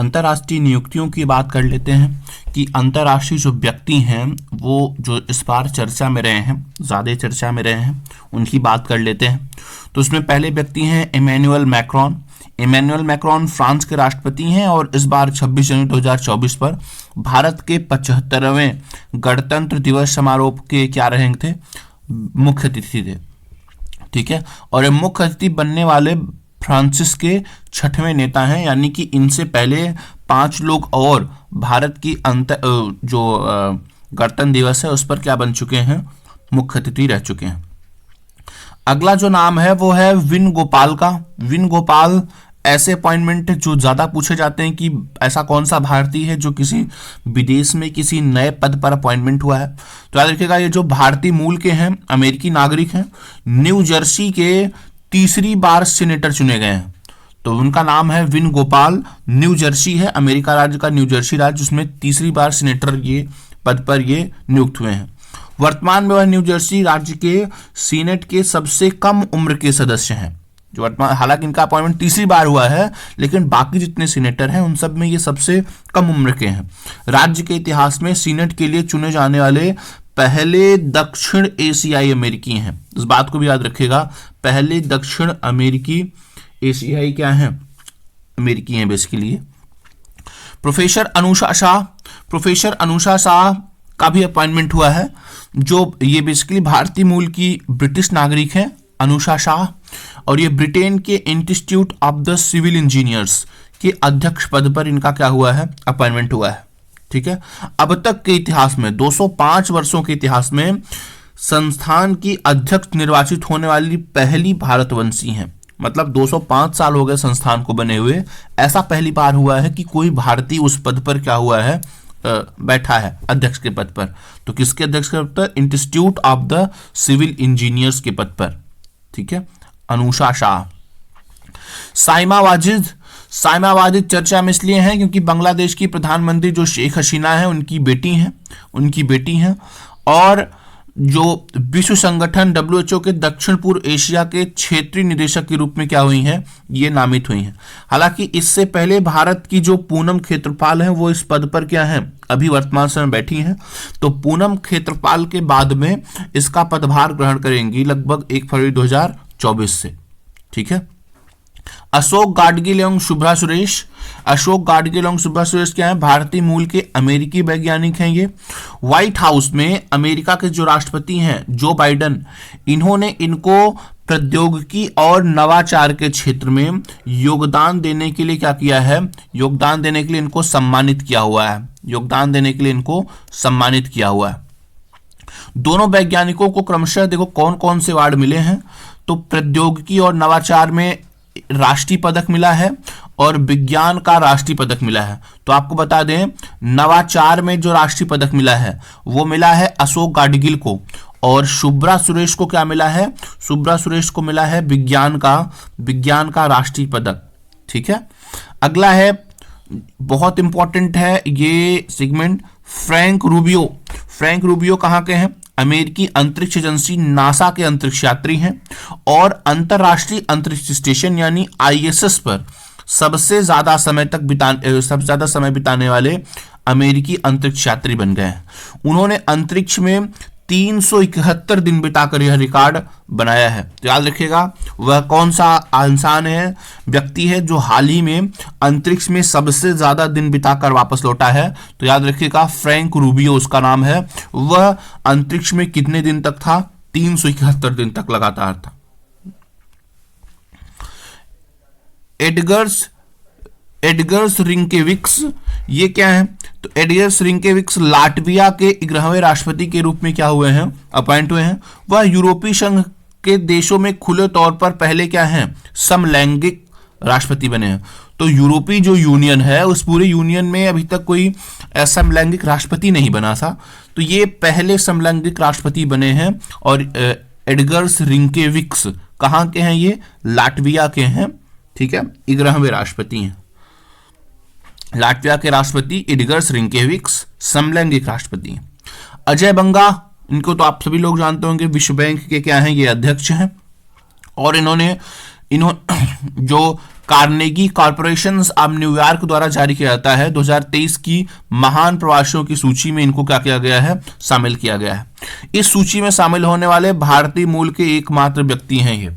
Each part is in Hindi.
अंतर्राष्ट्रीय नियुक्तियों की बात कर लेते हैं कि अंतर्राष्ट्रीय जो व्यक्ति हैं वो जो इस बार चर्चा में रहे हैं, ज़्यादा चर्चा में रहे हैं, उनकी बात कर लेते हैं। तो उसमें पहले व्यक्ति हैं Emmanuel Macron. Emmanuel Macron France के राष्ट्रपति हैं और इस बार 26 जनवरी 2024 पर भारत के 75वें गणतंत्र दिवस समारोह के क्या रहे थे, मुख्य अतिथि थे। ठीक है, और ये मुख्य अतिथि बनने वाले फ्रांसिस के 6वें नेता हैं, यानी कि इनसे पहले 5 लोग और भारत की जो गणतंत्र दिवस है उस पर क्या बन चुके हैं, मुख्य अतिथि रह चुके हैं। अगला जो नाम है वो है वेणुगोपाल का। वेणुगोपाल ऐसे अपॉइंटमेंट जो ज़्यादा पूछे जाते हैं कि ऐसा कौन सा भारतीय है जो किसी विदेश में किसी नए पद पर अपॉइंटमेंट हुआ है। तो याद रखिएगा, ये जो भारतीय मूल के हैं, अमेरिकी नागरिक हैं, न्यू जर्सी के तीसरी बार सीनेटर चुने गए हैं। तो उनका नाम है वेणुगोपाल। न्यू जर्सी है अमेरिका राज्य का, न्यू जर्सी राज्य, उसमें तीसरी बार सीनेटर ये पद पर ये नियुक्त हुए हैं। वर्तमान में वह न्यू जर्सी राज्य के सीनेट के सबसे कम उम्र के सदस्य हैं। जो वर्तमान, हालांकि इनका अपॉइंटमेंट तीसरी बार हुआ है, लेकिन बाकी जितने सीनेटर हैं उन सब में ये सबसे कम उम्र के हैं। राज्य के इतिहास में सीनेट के लिए चुने जाने वाले पहले दक्षिण एशियाई अमेरिकी हैं। इस बात को भी याद रखिएगा, पहले दक्षिण अमेरिकी एशियाई क्या हैं, अमेरिकी हैं basically. Professor Anusha Shah. Professor Anusha Shah का भी अपॉइंटमेंट हुआ है, जो ये बेसिकली भारतीय मूल की ब्रिटिश नागरिक हैं, अनुषा शाह, और ये ब्रिटेन के institute of the civil engineers के अध्यक्ष पद पर इनका क्या हुआ है, अपॉइंटमेंट हुआ है। ठीक है, अब तक के इतिहास में 205 वर्षों के इतिहास में संस्थान की अध्यक्ष निर्वाचित होने वाली पहली भारतवंशी हैं। मतलब 205 साल हो गए संस्थान को बने हुए, ऐसा पहली बार हुआ है कि कोई भारतीय उस पद पर क्या हुआ है, बैठा है अध्यक्ष के पद पर। तो किसके अध्यक्ष के पद पर, institute of the civil engineers के पद पर। ठीक है, अनुषा शाह। साइमा वाजिद। साइमा वाजिद चर्चा में इसलिए हैं क्योंकि बांग्लादेश की प्रधानमंत्री जो शेख हसीना है उनकी बेटी हैं, और जो विश्व संगठन WHO के दक्षिण पूर्व एशिया के क्षेत्रीय निदेशक के रूप में क्या हुई हैं, ये नामित हुई हैं। हालांकि इससे पहले भारत की जो पूनम खेत्रपाल है वो इस पद पर क्या है, अभी वर्तमान समय बैठी हैं। तो पूनम खेत्रपाल के बाद में इसका पदभार ग्रहण करेंगी लगभग 1 फरवरी 2024 से। ठीक है, अशोक गाडगिल एवं शुभ्रा सुरेश। अशोक गाडगिल एवं शुभ्रा सुरेश क्या है, भारतीय मूल के अमेरिकी वैज्ञानिक हैं ये। व्हाइट हाउस में अमेरिका के जो राष्ट्रपति हैं जो बाइडन, इन्होंने इनको प्रौद्योगिकी और नवाचार के क्षेत्र में योगदान देने के लिए क्या किया है, योगदान देने के लिए इनको सम्मानित किया हुआ है। योगदान देने के लिए इनको सम्मानित किया हुआ है। दोनों वैज्ञानिकों को क्रमशः देखो कौन कौन से अवार्ड मिले हैं, तो प्रौद्योगिकी और नवाचार में राष्ट्रीय पदक मिला है और विज्ञान का राष्ट्रीय पदक मिला है। तो आपको बता दें, नवाचार में जो राष्ट्रीय पदक मिला है वो मिला है अशोक गाडगिल को, और शुभ्रा सुरेश को क्या मिला है, शुभ्रा सुरेश को मिला है विज्ञान का राष्ट्रीय पदक। ठीक है, अगला है, बहुत इंपॉर्टेंट है ये segment, Frank Rubio. Frank Rubio कहाँ के हैं, अमेरिकी अंतरिक्ष एजेंसी नासा के अंतरिक्ष यात्री हैं, और अंतरराष्ट्रीय अंतरिक्ष स्टेशन यानी ISS पर सबसे ज्यादा समय बिताने वाले अमेरिकी अंतरिक्ष यात्री बन गए हैं। उन्होंने अंतरिक्ष में 371 दिन बिताकर यह रिकॉर्ड बनाया है। तो याद रखिएगा, वह कौन सा इंसान है, व्यक्ति है जो हाल ही में अंतरिक्ष में सबसे ज्यादा दिन बिताकर वापस लौटा है। तो याद रखिएगा, फ्रैंक रूबियो उसका नाम है। वह अंतरिक्ष में कितने दिन तक था, 371 दिन तक लगातार था। एडगर्स रिंकेविक्स, ये क्या है, तो एडगर्स रिंकेविक्स लाटविया के 11वें राष्ट्रपति के रूप में क्या हुए हैं, अपॉइंट हुए हैं। वह यूरोपीय संघ के देशों में खुले तौर पर पहले क्या हैं, समलैंगिक राष्ट्रपति बने हैं। तो यूरोपीय जो यूनियन है उस पूरे यूनियन में अभी तक कोई समलैंगिक राष्ट्रपति नहीं बना था, तो ये पहले समलैंगिक राष्ट्रपति बने हैं। और एडगर्स रिंकेविक्स कहाँ के हैं, ये लाटविया के हैं। ठीक है, 11वें राष्ट्रपति हैं। लाटविया के राष्ट्रपति एडगर्स रिंकेविक्स समलैंगिक राष्ट्रपति हैं। अजय बंगा, इनको तो आप सभी लोग जानते होंगे, विश्व बैंक के क्या हैं, ये अध्यक्ष हैं। और इन्होंने जो कार्नेगी कॉर्पोरेशन ऑफ न्यूयॉर्क द्वारा जारी किया जाता है। 2023 की महान प्रवासियों की सूची में इनको क्या किया गया है, शामिल किया गया है। इस सूची में शामिल होने वाले भारतीय मूल के एकमात्र व्यक्ति हैं ये,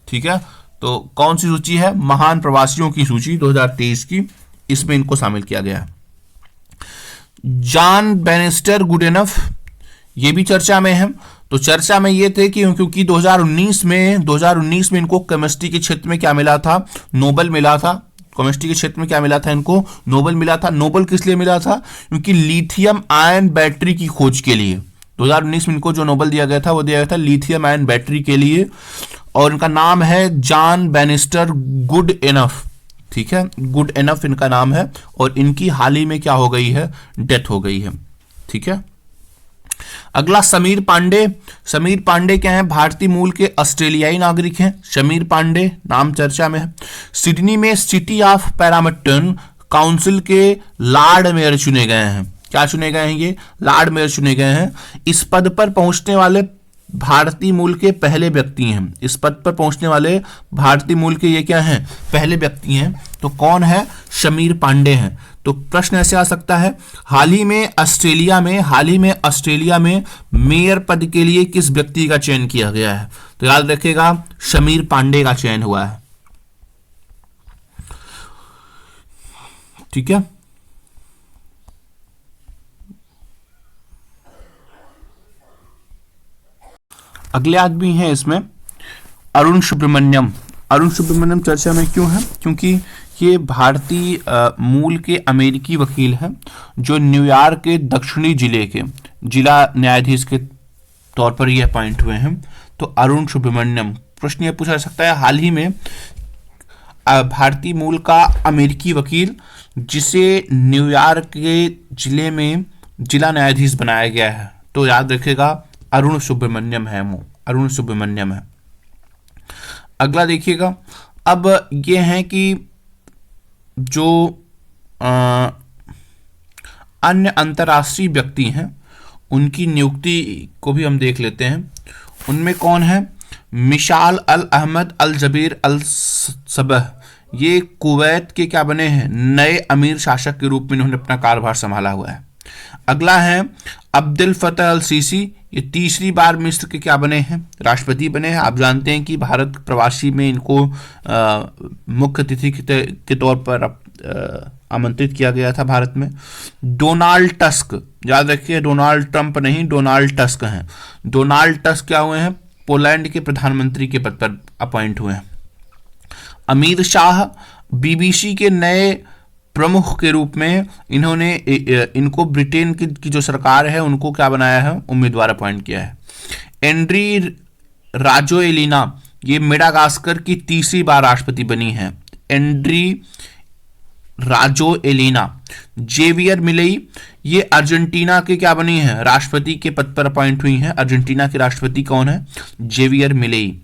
ठीक है। तो कौन सी सूची है, महान प्रवासियों की सूची 2023 की, इसमें इनको शामिल किया गया है। जॉन बैनिस्टर गुडएनफ, ये भी चर्चा में है। तो चर्चा में ये थे कि क्योंकि 2019 में इनको केमिस्ट्री के क्षेत्र में क्या मिला था, नोबेल मिला था। केमिस्ट्री के क्षेत्र में क्या मिला था, इनको नोबेल मिला था। नोबेल किस लिए मिला था, क्योंकि लिथियम आयन बैटरी की खोज के लिए 2019 में इनको जो नोबेल दिया गया था वो दिया गया था लिथियम आयन बैटरी के लिए, और इनका नाम है जॉन बैनिस्टर गुडएनफ, ठीक है, गुडएनफ इनका नाम है। और इनकी हाल ही में क्या हो गई है, डेथ हो गई है, ठीक है। अगला समीर पांडे। समीर पांडे क्या है, भारतीय मूल के ऑस्ट्रेलियाई नागरिक हैं। समीर पांडे नाम चर्चा में है। सिडनी में सिटी ऑफ पैरामटन काउंसिल के लॉर्ड मेयर चुने गए हैं। क्या चुने गए हैं, ये लॉर्ड मेयर चुने गए हैं। इस पद पर पहुंचने वाले भारतीय मूल के पहले व्यक्ति हैं। इस पद पर पहुंचने वाले भारतीय मूल के ये क्या हैं, पहले व्यक्ति हैं। तो कौन है, समीर पांडे हैं। तो प्रश्न ऐसे आ सकता है, हाल ही में ऑस्ट्रेलिया में मेयर पद के लिए किस व्यक्ति का चयन किया गया है। तो याद रखिएगा, समीर पांडे का चयन हुआ है, ठीक है। अगले आदमी हैं इसमें अरुण सुब्रमण्यम। अरुण सुब्रमण्यम चर्चा में क्यों है, क्योंकि ये भारतीय मूल के अमेरिकी वकील हैं जो न्यूयॉर्क के दक्षिणी जिले के जिला न्यायाधीश के तौर पर ये अपॉइंट हुए हैं। तो अरुण सुब्रमण्यम, प्रश्न ये पूछा जा सकता है, हाल ही में भारतीय मूल का अमेरिकी वकील जिसे न्यूयॉर्क के जिले में जिला न्यायाधीश बनाया गया है। तो याद रखिएगा, अरुण सुब्रमण्यम है, वो अरुण सुब्रमण्यम है। अगला देखिएगा, अब ये है कि जो अन्य अंतर्राष्ट्रीय व्यक्ति हैं उनकी नियुक्ति को भी हम देख लेते हैं। उनमें कौन है, मिशाल अल अहमद अल जबीर अल सबह, ये कुवैत के क्या बने हैं, नए अमीर शासक के रूप में इन्होंने अपना कार्यभार संभाला हुआ है। अगला है अब्दुल फतह अल सीसी, ये तीसरी बार मिस्र के क्या बने हैं, राष्ट्रपति बने हैं। आप जानते हैं कि भारत प्रवासी में इनको मुख्य अतिथि के तौर पर आमंत्रित किया गया था भारत में। डोनाल्ड टस्क, याद रखिए डोनाल्ड ट्रंप नहीं, डोनाल्ड टस्क हैं। डोनाल्ड टस्क क्या हुए हैं, पोलैंड के प्रधानमंत्री के पद पर अपॉइंट हुए हैं। अमीर शाह बीबीसी के नए प्रमुख के रूप में इन्होंने इनको ब्रिटेन की जो सरकार है उनको क्या बनाया है, उम्मीदवार अपॉइंट किया है। एंड्री राजोएलिना, ये मेडागास्कर की तीसरी बार राष्ट्रपति बनी है। Andry Rajoelina. जेवियर मिलेई, ये अर्जेंटीना के क्या बनी है, राष्ट्रपति के पद पर अपॉइंट हुई हैं। अर्जेंटीना के राष्ट्रपति कौन है, जेवियर मिलेई।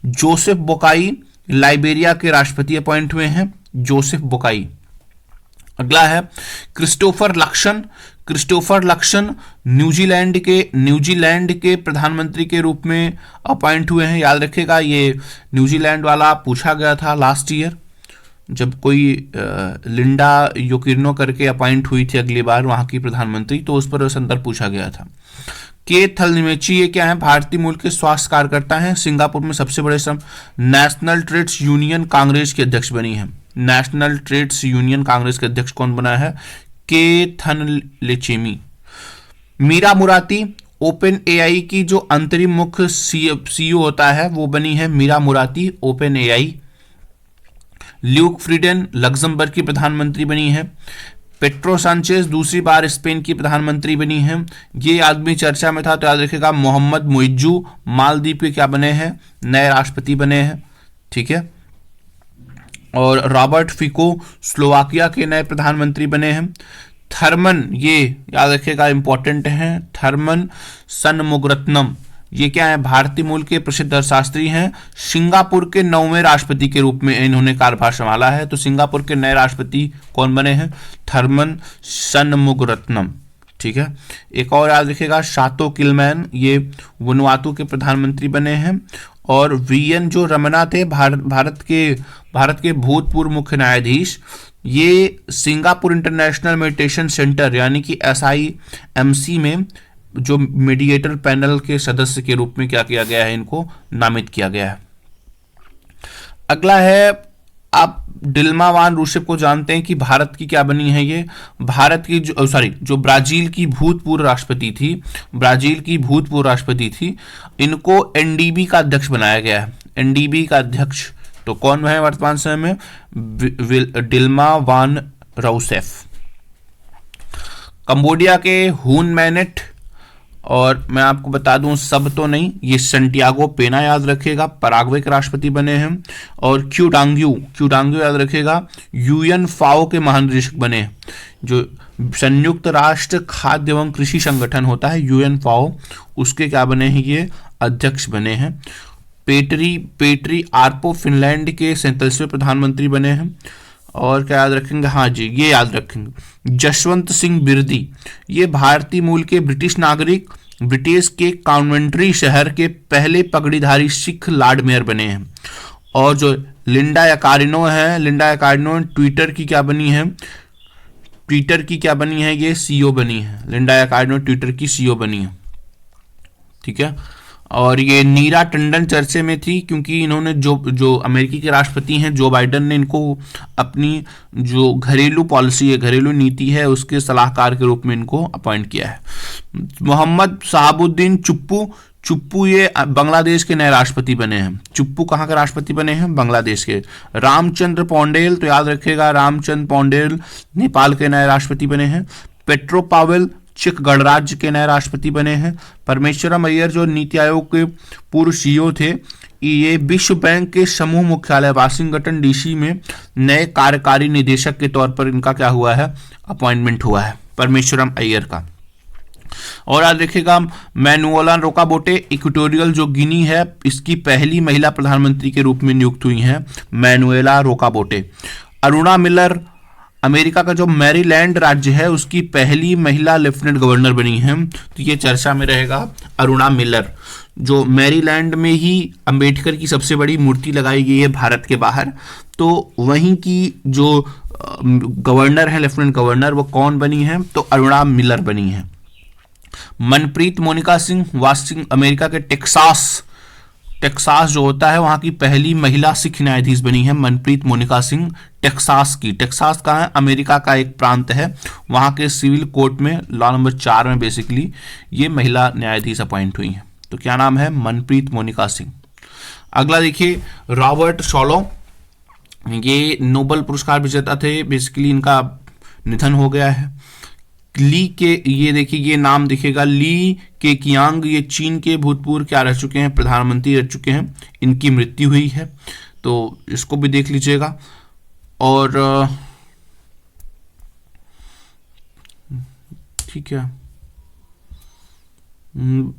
जोसेफ बोकाई, लाइबेरिया के राष्ट्रपति अपॉइंट हुए हैं, जोसेफ बोकाई। अगला है Christopher Luxon. Christopher Luxon New Zealand के प्रधानमंत्री के रूप में अपॉइंट हुए हैं। याद रखिएगा, ये न्यूजीलैंड वाला पूछा गया था लास्ट ईयर, जब कोई लिंडा योकिर्नो करके अपॉइंट हुई थी अगली बार वहां की प्रधानमंत्री, तो उस पर संदर्भ पूछा गया था। के थलनिमेची, ये क्या है, भारतीय मूल के स्वास्थ्य कार्यकर्ता हैं। सिंगापुर में सबसे बड़े नेशनल ट्रेड्स यूनियन कांग्रेस के अध्यक्ष बनी है। नेशनल ट्रेड्स यूनियन कांग्रेस के अध्यक्ष कौन बना है, के थनलेचेमी। मीरा मुराती, ओपन एआई की जो अंतरिम मुख्य सीईओ होता है वो बनी है मीरा Murati, Open AI. Luc Frieden Luxembourg की प्रधानमंत्री बनी है। पेट्रो सांचेज दूसरी बार स्पेन की प्रधानमंत्री बनी है। ये आदमी चर्चा में था, तो याद रखिएगा। मोहम्मद मुइज्जू मालदीव के क्या बने हैं, नए राष्ट्रपति बने हैं, ठीक है। और रॉबर्ट फिको स्लोवाकिया के नए प्रधानमंत्री बने हैं। थर्मन, ये याद रखिएगा इंपॉर्टेंट है, थर्मन सनमुगरत्नम, ये क्या है, भारतीय मूल के प्रसिद्ध अर्थशास्त्री हैं। सिंगापुर के 9वें राष्ट्रपति के रूप में इन्होंने कार्यभार संभाला है। तो सिंगापुर के नए राष्ट्रपति कौन बने हैं, थर्मन सनमुगरत्नम, ठीक है। एक और याद रखिएगा, शातो किलमैन, ये वनुआतू के प्रधानमंत्री बने हैं। और वीएन जो रमना थे, भारत के भूतपूर्व मुख्य न्यायाधीश, ये सिंगापुर इंटरनेशनल मेडिटेशन सेंटर यानी कि SIMC में जो मीडिएटर पैनल के सदस्य के रूप में क्या किया गया है, इनको नामित किया गया है। अगला है, आप डिल्मा वान रूसेफ को जानते हैं कि भारत की क्या बनी है, ये भारत की जो ब्राजील की भूतपूर्व राष्ट्रपति थी, इनको NDB का अध्यक्ष बनाया गया है। NDB का अध्यक्ष तो कौन है वर्तमान समय में? डिल्मा वान रूसेफ। कंबोडिया के हुन मैनेट, और मैं आपको बता दूं सब तो नहीं, ये संटियागो पेना याद रखेगा, पराग्वे के राष्ट्रपति बने हैं। और क्यूडांग्यू याद रखेगा, UN FAO के महानिदेशक बने हैं। जो संयुक्त राष्ट्र खाद्य एवं कृषि संगठन होता है UN FAO, उसके क्या बने हैं, ये अध्यक्ष बने हैं। पेट्री आर्पो फिनलैंड के 47वें प्रधानमंत्री बने हैं। और क्या याद रखेंगे, हाँ जी ये याद रखेंगे, जसवंत सिंह बिरदी, ये भारतीय मूल के ब्रिटिश नागरिक, ब्रिटिश के कॉन्वेंट्री शहर के पहले पगड़ीधारी सिख लॉर्ड मेयर बने हैं। और जो लिंडा याकारिनो ट्विटर की क्या बनी है, ये CEO बनी है। लिंडा याकारिनो ट्विटर की CEO बनी है, ठीक है। और ये नीरा टंडन चर्चे में थी क्योंकि इन्होंने जो अमेरिकी के राष्ट्रपति हैं जो बाइडेन ने इनको अपनी जो घरेलू पॉलिसी है, घरेलू नीति है, उसके सलाहकार के रूप में इनको अपॉइंट किया है। मोहम्मद शहाबुद्दीन चुप्पू ये बांग्लादेश के नए राष्ट्रपति बने हैं। चुप्पू कहाँ के राष्ट्रपति बने हैं? बांग्लादेश के। रामचंद्र पौंडेल, तो याद रखिएगा रामचंद्र पौंडेल नेपाल के नए राष्ट्रपति बने हैं। पेट्रो पावेल चेक गणराज्य के नए राष्ट्रपति बने हैं। परमेश्वरम अय्यर जो नीति आयोग के पूर्व CEO थे, ये विश्व बैंक के समूह मुख्यालय वाशिंगटन DC में नए कार्यकारी निदेशक के तौर पर इनका क्या हुआ है, अपॉइंटमेंट हुआ है, परमेश्वरम अय्यर का। और याद रखिएगा मैनुअला रोकाबोटे इक्वेटोरियल जो गिनी है, इसकी पहली महिला प्रधानमंत्री के रूप में नियुक्त हुई हैं, मैनुएला रोकाबोटे। अरुणा मिलर अमेरिका का जो मैरीलैंड राज्य है उसकी पहली महिला लेफ्टिनेंट गवर्नर बनी है, तो ये चर्चा में रहेगा अरुणा मिलर। जो मैरीलैंड में ही अंबेडकर की सबसे बड़ी मूर्ति लगाई गई है भारत के बाहर, तो वहीं की जो गवर्नर है, लेफ्टिनेंट गवर्नर, वो कौन बनी है? तो अरुणा मिलर बनी है। मनप्रीत मोनिका सिंह वाशिंगटन अमेरिका के टेक्सास जो होता है वहां की पहली महिला सिख न्यायाधीश बनी है, मनप्रीत मोनिका सिंह टेक्सास की। टेक्सास कहाँ है? अमेरिका का एक प्रांत है, वहां के सिविल कोर्ट में लॉ नंबर 4 में बेसिकली ये महिला न्यायाधीश अपॉइंट हुई हैं। तो क्या नाम है? मनप्रीत मोनिका सिंह। अगला देखिए रॉबर्ट शॉलो, ये नोबेल पुरस्कार विजेता थे, बेसिकली इनका निधन हो गया है। ली के, ये देखिए ये नाम दिखेगा, ली के कियांग, ये चीन के भूतपूर्व क्या रह चुके हैं, प्रधानमंत्री रह चुके हैं, इनकी मृत्यु हुई है, तो इसको भी देख लीजिएगा। और ठीक है,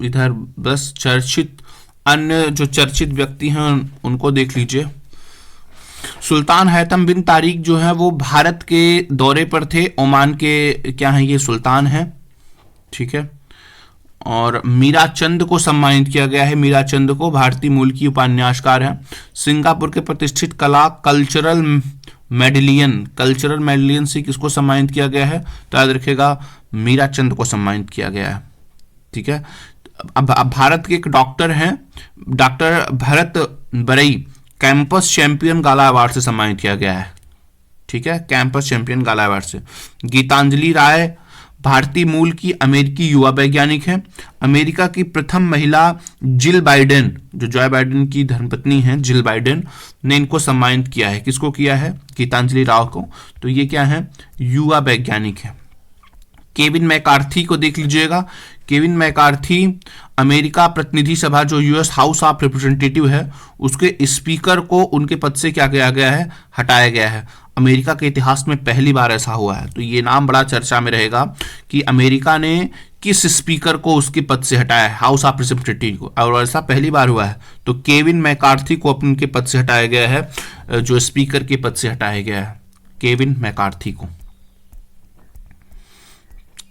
इधर बस अन्य जो चर्चित व्यक्ति हैं उनको देख लीजिए। सुल्तान हैतम बिन तारिक जो है वो भारत के दौरे पर थे, ओमान के क्या हैं ये सुल्तान हैं, ठीक है। और मीरा चंद को सम्मानित किया गया है, मीरा चंद को, भारतीय मूल की उपन्यासकार हैं। सिंगापुर के प्रतिष्ठित कल्चरल मेडलियन से किसको सम्मानित किया गया है? तो याद रखिएगा मीरा चंद को सम्मानित किया गया है, ठीक है। अब भारत के एक डॉक्टर हैं, डॉक्टर भरत बरई, कैंपस चैंपियन गाला अवार्ड से सम्मानित किया गया है, ठीक है, कैंपस चैंपियन गाला अवार्ड से। गीतांजलि राय भारतीय मूल की अमेरिकी युवा वैज्ञानिक हैं। अमेरिका की प्रथम महिला जिल बाइडेन, जो जॉय बाइडेन की धर्मपत्नी हैं, जिल बाइडेन ने इनको सम्मानित किया है। किसको किया है? गीतांजलि राव को। तो ये क्या है? युवा वैज्ञानिक है। केविन मैकार्थी को देख लीजिएगा, केविन मैकार्थी अमेरिका प्रतिनिधि सभा जो US हाउस ऑफ रिप्रेजेंटेटिव है, उसके स्पीकर को उनके पद से क्या किया गया है? हटाया गया है। अमेरिका के इतिहास में पहली बार ऐसा हुआ है, तो ये नाम बड़ा चर्चा में रहेगा कि अमेरिका ने किस स्पीकर को उसके पद से हटाया है, हाउस ऑफ रिप्रेजेंटेटिव को, और ऐसा पहली बार हुआ है। तो केविन मैकार्थी को उनके पद से हटाया गया है, जो स्पीकर के पद से हटाया गया है, केविन मैकार्थी को,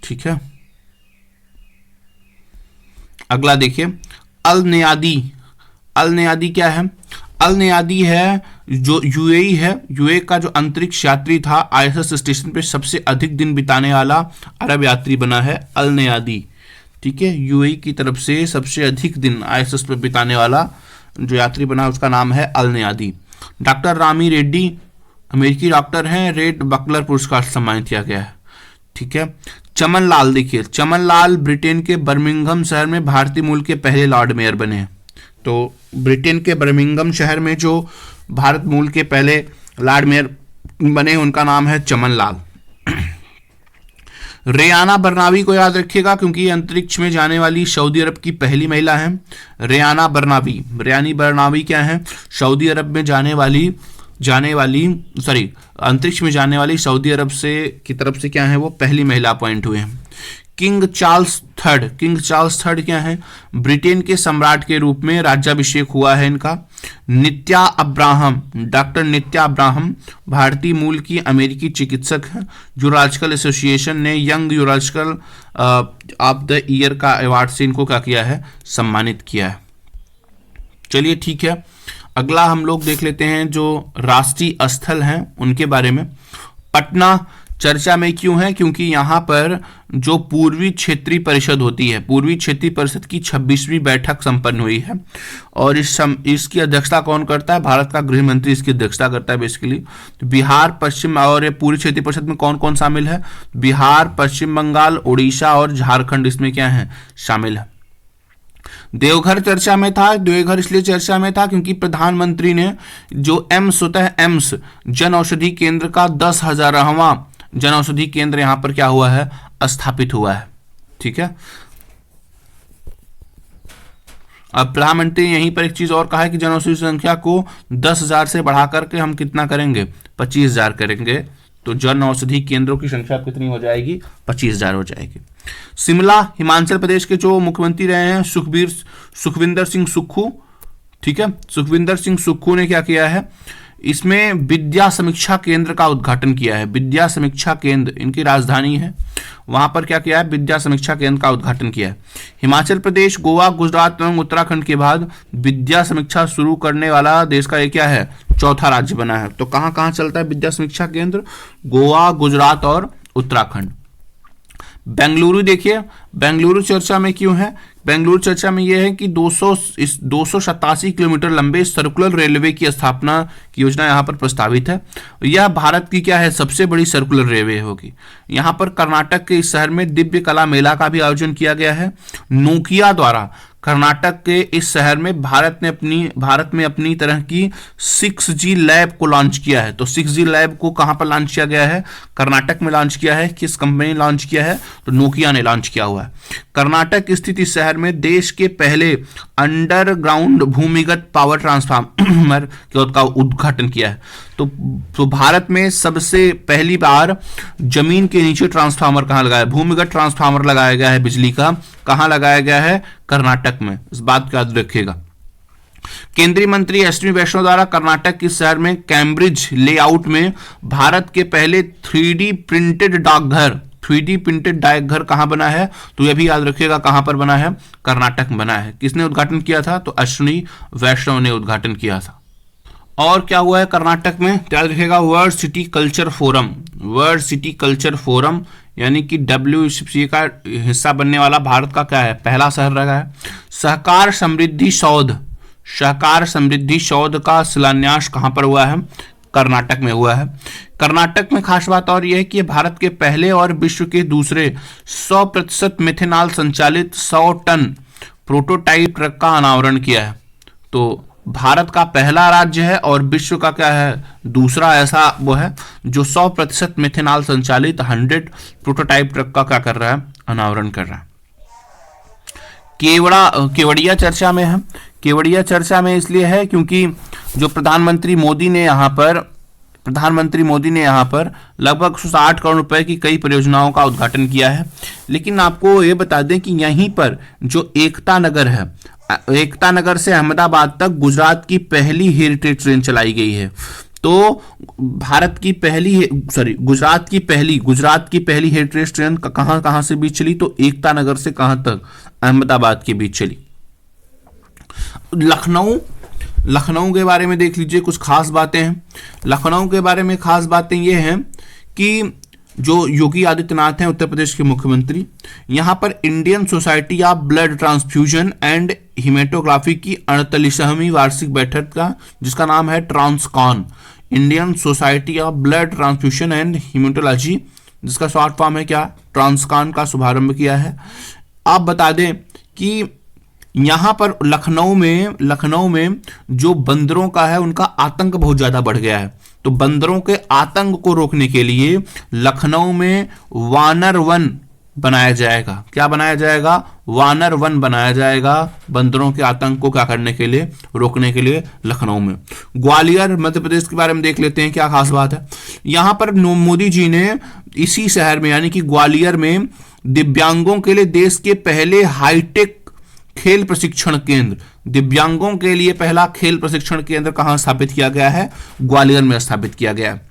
ठीक है। अगला देखिए अल नयादी क्या है? अल नयादी है जो यूएई है, यूएई का जो अंतरिक्ष यात्री था, आईएसएस स्टेशन पे सबसे अधिक दिन बिताने वाला अरब यात्री बना है अल नयादी। ठीक है, यूएई की तरफ से सबसे अधिक दिन आईएसएस पे बिताने वाला जो यात्री बना है उसका नाम है अल नयादी। डॉक्टर रामी रेड्डी अमेरिकी डॉक्टर हैं, रेड बकलर पुरस्कार से सम्मानित किया गया है। ठीक है, चमन लाल देखिए, चमन लाल ब्रिटेन के बर्मिंघम शहर में भारतीय मूल के पहले लॉर्ड मेयर बने हैं। तो ब्रिटेन के बर्मिंघम शहर में जो भारत मूल के पहले लॉर्ड मेयर बने उनका नाम है चमन लाल। रेयाना बर्नावी को याद रखिएगा क्योंकि ये अंतरिक्ष में जाने वाली सऊदी अरब की पहली महिला है। रेयाना बर्नावी, रेयानी बर्नावी क्या है? सऊदी अरब में जाने वाली अंतरिक्ष में जाने वाली सऊदी अरब से की तरफ से क्या है, वो पहली महिला अपॉइंट हुए हैं। किंग चार्ल्स थर्ड क्या है? ब्रिटेन के सम्राट के रूप में राज्याभिषेक हुआ है इनका। नित्या अब्राहम, डॉक्टर नित्या अब्राहम भारतीय मूल की अमेरिकी चिकित्सक हैं। यूरोलॉजिकल एसोसिएशन ने young urological of the year का अवार्ड से इनको क्या किया है? सम्मानित किया है। चलिए ठीक है, अगला हम लोग देख लेते हैं जो राष्ट्रीय स्थल हैं उनके बारे में। पटना चर्चा में क्यों है? क्योंकि यहाँ पर जो पूर्वी क्षेत्रीय परिषद होती है, पूर्वी क्षेत्रीय परिषद की 26वीं बैठक संपन्न हुई है और इसकी अध्यक्षता कौन करता है? भारत का गृह मंत्री इसकी अध्यक्षता करता है बेसिकली। तो बिहार, पश्चिम और ये पूर्वी क्षेत्रीय परिषद में कौन कौन शामिल है? बिहार, पश्चिम बंगाल, उड़ीसा और झारखंड इसमें क्या है? शामिल है। देवघर चर्चा में था। देवघर इसलिए चर्चा में था क्योंकि प्रधानमंत्री ने जो एम्स होता है, एम्स जन औषधि केंद्र का 10,000वां जन औषधि केंद्र यहां पर क्या हुआ है? स्थापित हुआ है। ठीक है, अब प्रधानमंत्री ने यहीं पर एक चीज और कहा है कि जन औषधि संख्या को 10,000 से बढ़ा करके हम कितना करेंगे? 25,000 करेंगे। तो जन औषधि केंद्रों की संख्या कितनी हो जाएगी? 25,000 हो जाएगी। शिमला हिमाचल प्रदेश के जो मुख्यमंत्री रहे हैं सुखविंदर सिंह सुक्खू। ठीक है, सुखविंदर सिंह सुक्खू ने क्या किया है? इसमें विद्या समीक्षा केंद्र का उद्घाटन किया है। विद्या समीक्षा केंद्र इनकी राजधानी है, वहां पर क्या किया है? विद्या समीक्षा केंद्र का उद्घाटन किया है। हिमाचल प्रदेश, गोवा, गुजरात एवं उत्तराखंड के बाद विद्या समीक्षा शुरू करने वाला देश का ये क्या है? चौथा राज्य बना है। तो कहां कहां चलता है विद्या समीक्षा केंद्र? गोवा, गुजरात और उत्तराखंड। बेंगलुरु देखिए, बेंगलुरु चर्चा में क्यों है? बेंगलुरु चर्चा में यह है कि 287 किलोमीटर लंबे सर्कुलर रेलवे की स्थापना की योजना यहां पर प्रस्तावित है। यह भारत की क्या है? सबसे बड़ी सर्कुलर रेलवे होगी। यहां पर कर्नाटक के इस शहर में दिव्य कला मेला का भी आयोजन किया गया है। नोकिया द्वारा कर्नाटक के इस शहर में भारत में अपनी तरह की 6G लैब को लॉन्च किया है। तो 6G लैब को कहां पर लॉन्च किया गया है? कर्नाटक में लॉन्च किया है। किस कंपनी ने लॉन्च किया है? तो नोकिया ने लॉन्च किया हुआ है। कर्नाटक स्थित इस शहर में देश के पहले अंडरग्राउंड भूमिगत पावर ट्रांसफार्मर का उद्घाटन किया है। तो भारत में सबसे पहली बार जमीन के नीचे ट्रांसफार्मर कहां लगाया? भूमिगत ट्रांसफार्मर लगाया गया है बिजली का। कहां लगाया गया है? कर्नाटक में। इस बात का याद रखिएगा। केंद्रीय मंत्री अश्विनी वैष्णव द्वारा कर्नाटक के शहर में कैम्ब्रिज लेआउट में भारत के पहले 3D प्रिंटेड डाकघर 3D प्रिंटेड डाकघर कहां बना है? तो यह भी याद रखिएगा कहां पर बना है? कर्नाटक में बना है। किसने उद्घाटन किया था? तो अश्विनी वैष्णव ने उद्घाटन किया था। और क्या हुआ है कर्नाटक में? याद रखिएगा world city culture forum. World city culture forum यानी कि WCC का हिस्सा बनने वाला भारत का क्या है? पहला शहर रहा है। सहकार समृद्धि सौध का शिलान्यास कहां पर हुआ है? कर्नाटक में हुआ है। कर्नाटक में खास बात और यह है कि भारत के पहले और विश्व के दूसरे 100% मेथेनॉल संचालित 100 टन प्रोटोटाइप ट्रक का अनावरण किया है। तो भारत का पहला राज्य है और विश्व का क्या है? दूसरा ऐसा वो है जो 100% मेथेनॉल संचालित 100 प्रोटोटाइप ट्रक का क्या कर रहा है? अनावरण कर रहा है। केवड़िया चर्चा में है। केवड़िया चर्चा में इसलिए है क्योंकि जो प्रधानमंत्री मोदी ने यहाँ पर लगभग 160 करोड़ रुपए की कई परियोजनाओं का उद्घाटन किया है। लेकिन आपको ये बता दें कि यहीं पर जो एकता नगर है, एकता नगर से अहमदाबाद तक गुजरात की पहली हेरिटेज ट्रेन चलाई गई है। तो गुजरात की पहली हेरिटेज ट्रेन कहां से बीच चली? तो एकता नगर से कहां तक? अहमदाबाद के बीच चली। लखनऊ, लखनऊ के बारे में देख लीजिए, कुछ खास बातें हैं। लखनऊ के बारे में खास बातें ये हैं कि जो योगी आदित्यनाथ हैं उत्तर प्रदेश के मुख्यमंत्री, यहाँ पर Indian Society of Blood Transfusion and haematography की 48वीं वार्षिक बैठक का, जिसका नाम है TRANSCON, Indian Society of Blood Transfusion and haematology, जिसका शॉर्ट फॉर्म है क्या, ट्रांसकॉन, का शुभारंभ किया है। आप बता दें कि यहाँ पर लखनऊ में जो बंदरों का है उनका आतंक बहुत ज़्यादा बढ़ गया है। तो बंदरों के आतंक को रोकने के लिए लखनऊ में वानर वन बनाया जाएगा। क्या बनाया जाएगा? वानर वन बनाया जाएगा, बंदरों के आतंक को क्या करने के लिए, रोकने के लिए लखनऊ में। ग्वालियर मध्य प्रदेश के बारे में देख लेते हैं, क्या खास बात है। यहाँ पर मोदी जी ने इसी शहर में यानी कि ग्वालियर में दिव्यांगों के लिए देश के पहले हाईटेक खेल प्रशिक्षण केंद्र, दिव्यांगों के लिए पहला खेल प्रशिक्षण केंद्र कहां स्थापित किया गया है? ग्वालियर में स्थापित किया गया है।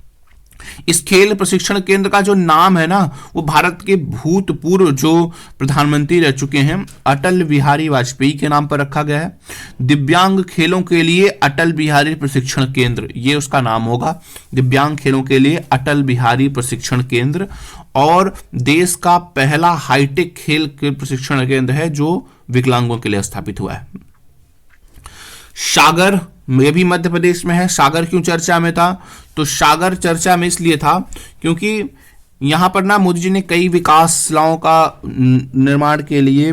इस खेल प्रशिक्षण केंद्र का जो नाम है ना, वो भारत के भूतपूर्व जो प्रधानमंत्री रह चुके हैं अटल बिहारी वाजपेयी के नाम पर रखा गया है। दिव्यांग खेलों के लिए अटल बिहारी प्रशिक्षण केंद्र, ये उसका नाम होगा, दिव्यांग खेलों के लिए अटल बिहारी प्रशिक्षण केंद्र। और देश का पहला हाईटेक खेल के प्रशिक्षण केंद्र है जो विकलांगों के लिए स्थापित हुआ है। सागर, ये भी मध्य प्रदेश में है। सागर क्यों चर्चा में था? तो सागर चर्चा में इसलिए था क्योंकि यहां पर ना मोदी जी ने कई विकासलाओं का निर्माण के लिए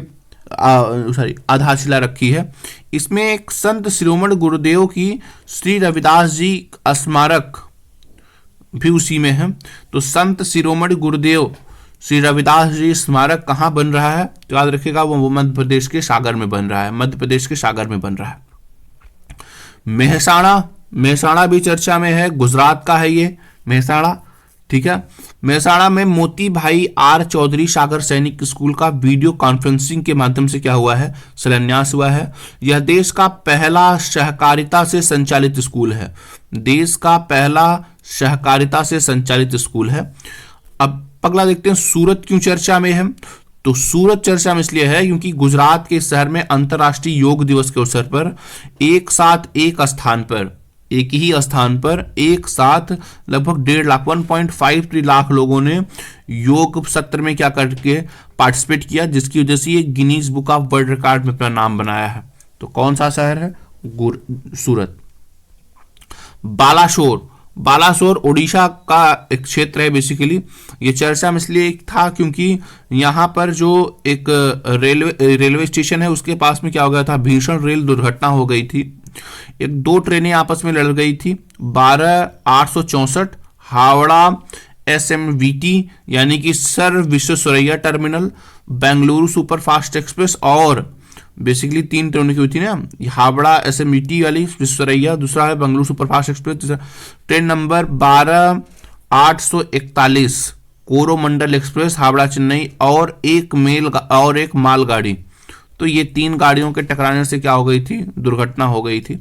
आधारशिला रखी है। इसमें एक संत शिरोमणि गुरुदेव की श्री रविदास जी स्मारक भी उसी में है। तो संत शिरोमणि गुरुदेव श्री रविदास जी स्मारक कहाँ बन रहा है? तो याद रखिएगा वो मध्य प्रदेश के सागर में बन रहा है, मध्य प्रदेश के सागर में बन रहा है। मेहसाणा भी चर्चा में है, गुजरात का है ये मेहसाणा, ठीक है। मेहसाणा में मोती भाई आर चौधरी सागर सैनिक स्कूल का वीडियो कॉन्फ्रेंसिंग के माध्यम से क्या हुआ है? शिलान्यास हुआ है। यह देश का पहला सहकारिता से संचालित स्कूल है, देश का पहला सहकारिता से संचालित स्कूल है। अब अगला देखते हैं, सूरत क्यों चर्चा में है? तो सूरत चर्चा में इसलिए है क्योंकि गुजरात के शहर में अंतर्राष्ट्रीय योग दिवस के अवसर पर एक साथ एक ही स्थान पर एक साथ लगभग 1.5 लाख 1.53 लाख लोगों ने योग सत्र में क्या करके पार्टिसिपेट किया, जिसकी वजह से ये Guinness book of world record में अपना नाम बनाया है। तो कौन सा शहर है? सूरत। बालासोर उड़ीसा का एक क्षेत्र है। बेसिकली ये चर्चा में इसलिए था क्योंकि यहाँ पर जो एक रेलवे स्टेशन है उसके पास में क्या हो गया था? भीषण रेल दुर्घटना हो गई थी। एक 2 ट्रेनें आपस में लड़ गई थी। 12/864 हावड़ा SMVT यानी कि sir Visvesvaraya terminal, Bengaluru superfast express, और बेसिकली 3 ट्रेनों की हुई थी ना, हावड़ा SMVT वाली विश्वेश्वरैया, दूसरा है Bengaluru superfast express. Train number 12/841 Coromandel express Howrah Chennai, और एक मालगाड़ी। तो ये 3 गाड़ियों के टकराने से क्या हो गई थी? दुर्घटना हो गई थी।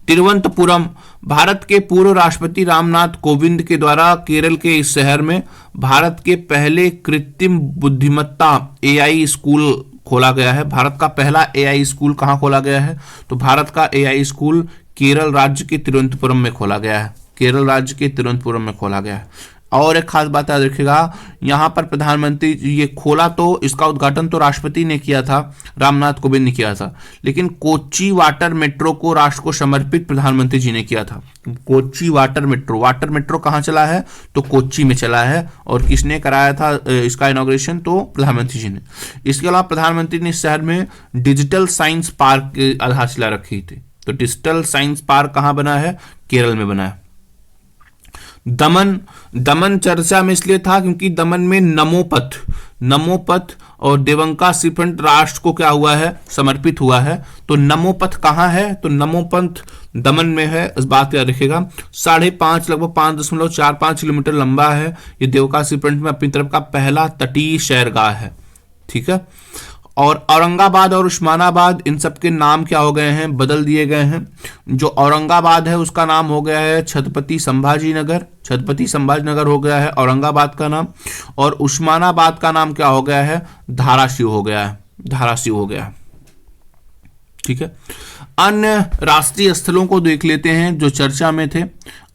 तिरुवनंतपुरम, भारत के पूर्व राष्ट्रपति रामनाथ कोविंद के द्वारा केरल के इस शहर में भारत के पहले कृत्रिम बुद्धिमत्ता AI स्कूल खोला गया है। भारत का पहला AI स्कूल कहाँ खोला गया है? तो भारत का AI स्कूल केरल राज्य के तिरुवनंतपुरम में खोला गया है, केरल राज्य के तिरुवनंतपुरम में खोला गया है। और एक खास बात याद रखिएगा, यहाँ पर प्रधानमंत्री ये खोला तो इसका उद्घाटन तो राष्ट्रपति ने किया था, रामनाथ कोविंद ने किया था, लेकिन कोच्चि वाटर मेट्रो को राष्ट्र को समर्पित प्रधानमंत्री जी ने किया था। कोच्चि वाटर मेट्रो कहाँ चला है? तो कोच्चि में चला है। और किसने कराया था इसका इनॉग्रेशन? तो प्रधानमंत्री जी ने। इसके अलावा प्रधानमंत्री ने इस शहर में डिजिटल साइंस पार्क की आधारशिला रखी थी। तो डिजिटल साइंस पार्क कहाँ बना है? केरल में बना है। दमन चर्चा में इसलिए था क्योंकि दमन में नमोपथ और देवंका श्रीफंट राष्ट्र को क्या हुआ है? समर्पित हुआ है। तो नमोपथ कहाँ है? तो नमोपंथ दमन में है, इस बात याद रखिएगा। 5.5 लगभग 5.45 किलोमीटर लंबा है। ये देवका श्रीफंट में अपनी तरफ का पहला तटीय शहरगाह है, ठीक है। और औरंगाबाद और उस्मानाबाद, इन सब के नाम क्या हो गए हैं? बदल दिए गए हैं। जो औरंगाबाद है उसका नाम हो गया है छत्रपति संभाजी नगर हो गया है औरंगाबाद का नाम। और उस्मानाबाद का नाम क्या हो गया है? धाराशिव हो गया है। ठीक है। अन्य राष्ट्रीय स्थलों को देख लेते हैं जो चर्चा में थे।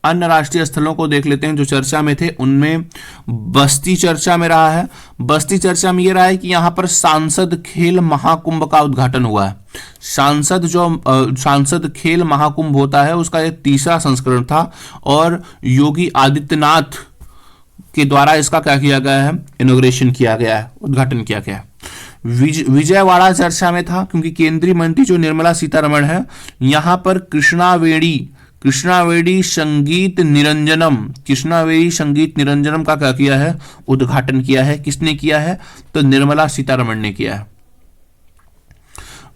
अन्य राष्ट्रीय स्थलों को देख लेते हैं जो चर्चा में थे। उनमें बस्ती चर्चा में रहा है। बस्ती चर्चा में यह रहा है कि यहां पर सांसद खेल महाकुंभ का उद्घाटन हुआ है। सांसद खेल महाकुंभ होता है, उसका ये तीसरा संस्करण था और योगी आदित्यनाथ के द्वारा इसका क्या किया गया है, इनॉग्रेशन किया गया है, उद्घाटन किया गया है। विजयवाड़ा चर्चा में था क्योंकि केंद्रीय मंत्री जो निर्मला सीतारमण है, यहां पर कृष्णावेणी संगीत निरंजनम का क्या किया है, उद्घाटन किया है। किसने किया है, तो निर्मला सीतारमण ने किया है।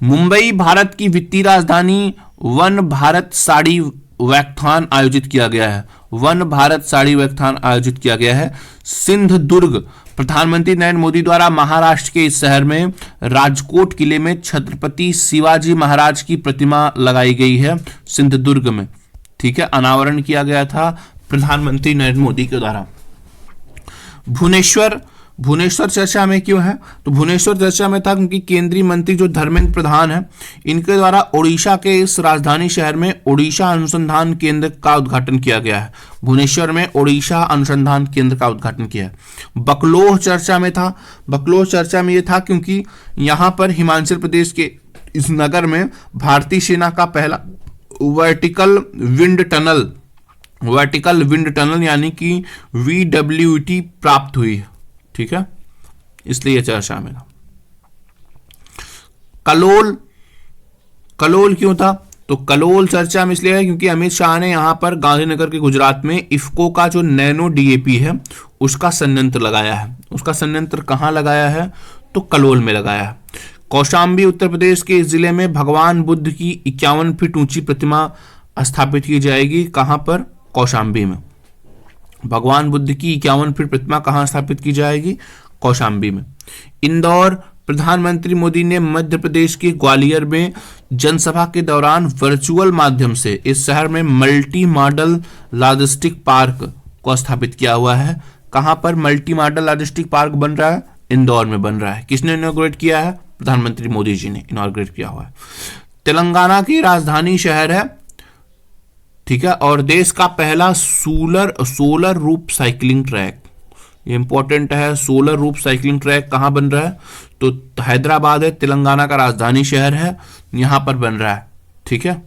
मुंबई भारत की वित्तीय राजधानी, वन भारत साड़ी व्याख्यान आयोजित किया गया है। वन भारत साड़ी व्याख्यान आयोजित किया गया है। सिंधुदुर्ग, प्रधानमंत्री नरेंद्र मोदी द्वारा महाराष्ट्र के इस शहर में राजकोट किले में छत्रपति शिवाजी महाराज की प्रतिमा लगाई गई है सिंधुदुर्ग में, ठीक है, अनावरण किया गया था प्रधानमंत्री नरेंद्र मोदी के द्वारा। भुवनेश्वर चर्चा में क्यों है, तो भुवनेश्वर चर्चा में था क्योंकि केंद्रीय मंत्री जो धर्मेंद्र प्रधान है, इनके द्वारा ओडिशा के इस राजधानी शहर में ओडिशा अनुसंधान केंद्र का उद्घाटन किया गया है। भुवनेश्वर में ओडिशा अनुसंधान केंद्र का उद्घाटन किया है। बकलोह चर्चा में था। बकलोह चर्चा में यह था क्योंकि यहां पर हिमाचल प्रदेश के इस नगर में भारतीय सेना का पहला वर्टिकल विंड टनल यानी कि VWT प्राप्त हुई है, ठीक है, इसलिए यह चर्चा में था। कलोल क्यों था, तो कलोल चर्चा में इसलिए है क्योंकि अमित शाह ने यहां पर गांधीनगर के गुजरात में इफ्को का जो नैनो DAP है उसका संयंत्र लगाया है। उसका संयंत्र कहां लगाया है, तो कलोल में लगाया है। कौशाम्बी उत्तर प्रदेश के इस जिले में भगवान बुद्ध की 51 फीट ऊंची प्रतिमा स्थापित की जाएगी। कहां पर, कौशाम्बी में। भगवान बुद्ध की 51 फीट प्रतिमा कहां स्थापित की जाएगी, कौशाम्बी में। इंदौर, प्रधानमंत्री मोदी ने मध्य प्रदेश के ग्वालियर में जनसभा के दौरान वर्चुअल माध्यम से इस शहर में मल्टी मॉडल लॉजिस्टिक पार्क को स्थापित किया हुआ है। कहां पर मल्टी मॉडल लॉजिस्टिक पार्क बन रहा है, इंदौर में बन रहा है। किसने इनॉग्रेट किया है, प्रधानमंत्री मोदी जी ने इनॉग्रेट किया हुआ है। तेलंगाना की राजधानी शहर है, ठीक है, और देश का पहला सोलर रूप साइकिलिंग ट्रैक, ये इंपॉर्टेंट है। सोलर रूप साइकिलिंग ट्रैक कहां बन रहा है, तो हैदराबाद है, तेलंगाना का राजधानी शहर है, यहां पर बन रहा है, ठीक है।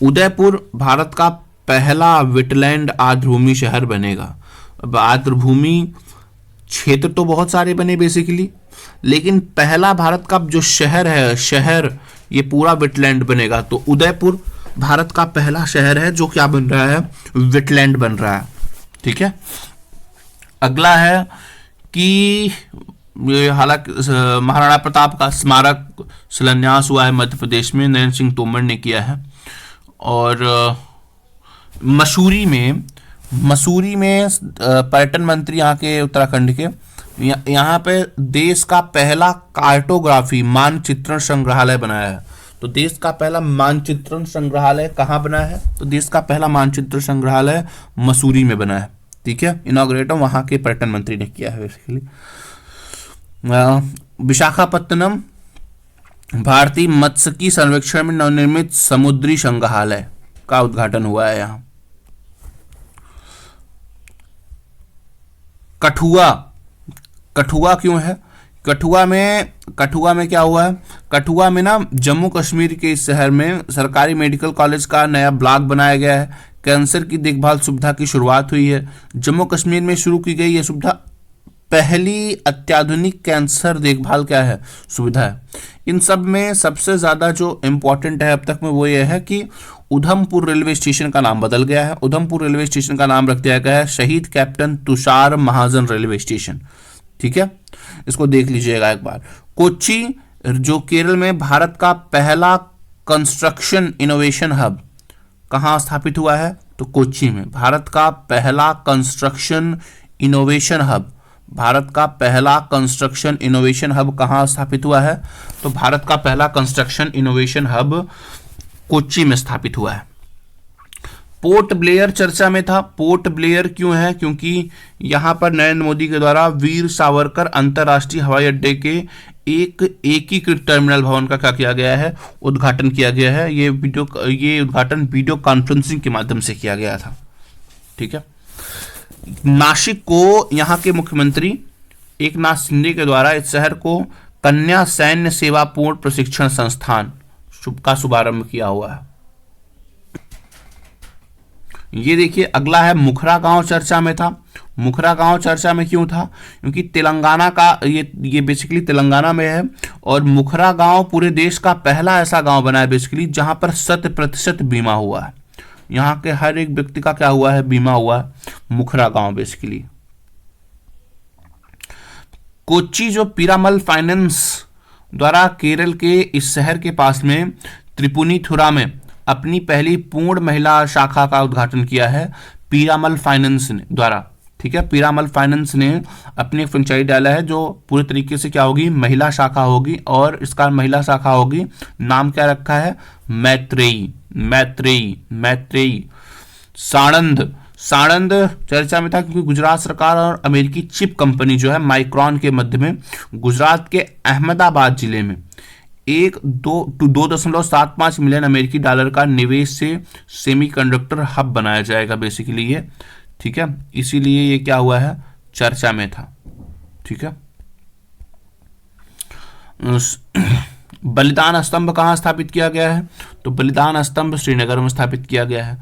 उदयपुर भारत का पहला वेटलैंड आर्द्रभूमि शहर बनेगा। अब आर्द्रभूमि क्षेत्र तो बहुत सारे बने बेसिकली, लेकिन पहला भारत का जो शहर ये पूरा वेटलैंड बनेगा। तो उदयपुर भारत का पहला शहर है जो क्या बन रहा है, वेटलैंड बन रहा है, ठीक है। अगला है कि हालांकि महाराणा प्रताप का स्मारक शिलान्यास हुआ है मध्य प्रदेश में, नरेंद्र सिंह तोमर ने किया है। और मसूरी में पर्यटन मंत्री यहाँ के उत्तराखंड के, यहाँ पे देश का पहला कार्टोग्राफी मानचित्रण संग्रहालय बनाया है। तो देश का पहला मानचित्रण संग्रहालय कहाँ बना है, तो देश का पहला मानचित्र संग्रहालय मसूरी में बना है, ठीक है। इनॉग्रेट वहाँ के पर्यटन मंत्री ने किया है बेसिकली। विशाखापत्तनम, भारतीय मत्स्यिकी सर्वेक्षण में नवनिर्मित समुद्री संग्रहालय का उद्घाटन हुआ है यहाँ। कठुआ क्यों है, कठुआ में क्या हुआ है, कठुआ में ना जम्मू कश्मीर के इस शहर में सरकारी मेडिकल कॉलेज का नया ब्लॉक बनाया गया है। कैंसर की देखभाल सुविधा की शुरुआत हुई है। जम्मू कश्मीर में शुरू की गई यह सुविधा पहली अत्याधुनिक कैंसर देखभाल क्या है, सुविधा है। इन सब में सबसे ज्यादा जो इम्पोर्टेंट है अब तक में वो ये है कि उधमपुर रेलवे स्टेशन का नाम बदल गया है। उधमपुर रेलवे स्टेशन का नाम रख दिया गया है शहीद कैप्टन तुषार महाजन रेलवे स्टेशन, ठीक है, इसको देख लीजिएगा एक बार। कोच्चि जो केरल में भारत का पहला कंस्ट्रक्शन इनोवेशन हब कहाँ स्थापित हुआ है, तो कोच्चि में। भारत का पहला कंस्ट्रक्शन इनोवेशन हब, भारत का पहला कंस्ट्रक्शन इनोवेशन हब कहाँ स्थापित हुआ है, तो भारत का पहला कंस्ट्रक्शन इनोवेशन हब कोच्चि में स्थापित हुआ है। पोर्ट ब्लेयर चर्चा में था। पोर्ट ब्लेयर क्यों है? क्योंकि यहां पर नरेंद्र मोदी के द्वारा वीर सावरकर अंतर्राष्ट्रीय हवाई अड्डे के एक एकीकृत टर्मिनल भवन का क्या किया गया है? उद्घाटन किया गया है। ये उद्घाटन वीडियो कॉन्फ्रेंसिंग के माध्यम से किया गया था। ठीक है। नासिक को यहाँ के मुख्यमंत्री एकनाथ शिंदे के द्वारा इस शहर को कन्या सैन्य सेवा पूर्ण प्रशिक्षण संस्थान का शुभारंभ किया हुआ है। ये देखिए अगला है मुखरा गांव चर्चा में था। मुखरा गांव चर्चा में क्यों था? क्योंकि तेलंगाना का ये बेसिकली तेलंगाना में है और मुखरा गांव पूरे देश का पहला ऐसा गांव बना है बेसिकली जहां पर 100% बीमा हुआ है। यहाँ के हर एक व्यक्ति का क्या हुआ है? बीमा हुआ है। मुखरा गांव बेसिकली। कोच्चि जो पीरामल फाइनेंस द्वारा केरल के इस शहर के पास में त्रिपुनिथुरा में अपनी पहली पूर्ण महिला शाखा का उद्घाटन किया है पीरामल फाइनेंस द्वारा। ठीक है। पीरामल फाइनेंस ने अपनी फ्रेंचाइजी डाला है जो पूरे तरीके से क्या होगी? महिला शाखा होगी और इसका महिला शाखा होगी, नाम क्या रखा है? मैत्रेयी। मैत्रेयी मैत्रेयी। साणंद चर्चा में था क्योंकि गुजरात सरकार और अमेरिकी चिप कंपनी जो है माइक्रॉन के मध्य में गुजरात के अहमदाबाद जिले में 2.75 मिलियन अमेरिकी डॉलर का निवेश से सेमीकंडक्टर हब बनाया जाएगा बेसिकली ये। ठीक है। इसीलिए ये क्या हुआ है? चर्चा में था। ठीक है। बलिदान स्तंभ कहाँ स्थापित किया गया है? तो बलिदान स्तंभ श्रीनगर में स्थापित किया गया है।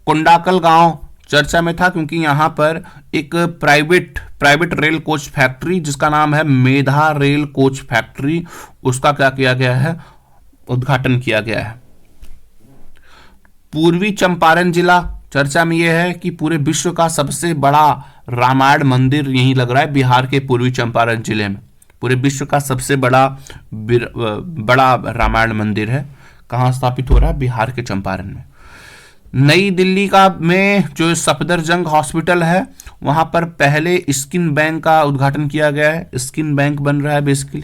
कोंडाकल गांव चर्चा में था क्योंकि यहां पर एक प्राइवेट रेल कोच फैक्ट्री जिसका नाम है मेधा रेल कोच फैक्ट्री, उसका क्या किया गया है? उद्घाटन किया गया है। पूर्वी चंपारण जिला चर्चा में यह है कि पूरे विश्व का सबसे बड़ा रामायण मंदिर यहीं लग रहा है बिहार के पूर्वी चंपारण जिले में। पूरे विश्व का सबसे बड़ा रामायण मंदिर है। कहाँ स्थापित हो रहा है? बिहार के चंपारण में। नई दिल्ली में जो सफदरजंग हॉस्पिटल है वहां पर पहले स्किन बैंक का उद्घाटन किया गया है। स्किन बैंक बन रहा है बेसिकली।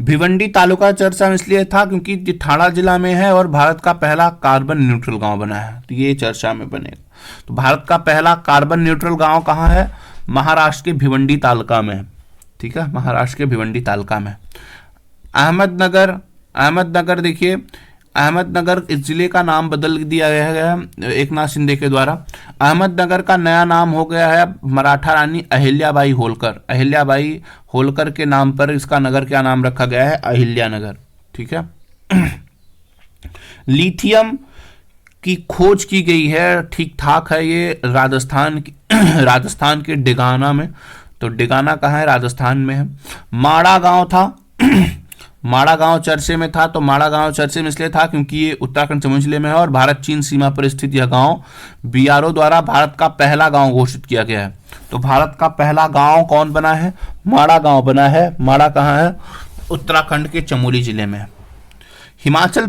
भिवंडी तालुका चर्चा में इसलिए था क्योंकि ये ठाणा जिला में है और भारत का पहला कार्बन न्यूट्रल गांव बना है, तो ये चर्चा में बनेगा। तो भारत का पहला कार्बन न्यूट्रल गांव कहाँ है? महाराष्ट्र के भिवंडी तालुका में। ठीक है। महाराष्ट्र के भिवंडी तालुका में। अहमदनगर देखिए, अहमदनगर इस जिले का नाम बदल दिया गया है एकनाथ शिंदे के द्वारा। अहमदनगर का नया नाम हो गया है मराठा रानी अहिल्याबाई होलकर। अहिल्याबाई होलकर के नाम पर इसका नगर क्या नाम रखा गया है? अहिल्यानगर। ठीक है। लिथियम की खोज की गई है, ठीक ठाक है ये राजस्थान के डेगाना में। तो डेगाना कहाँ है? राजस्थान में है। माड़ा गांव था माड़ा गांव चर्चे में था। तो माड़ा गांव चर्चे में इसलिए था क्योंकि ये उत्तराखंड चमोली जिले में है और भारत चीन सीमा पर स्थित यह गांव बीआरओ द्वारा भारत का पहला गांव घोषित किया गया है। तो भारत का पहला गांव कौन बना है? माड़ा गांव बना है। माड़ा कहाँ है? उत्तराखंड के चमोली जिले में। हिमाचल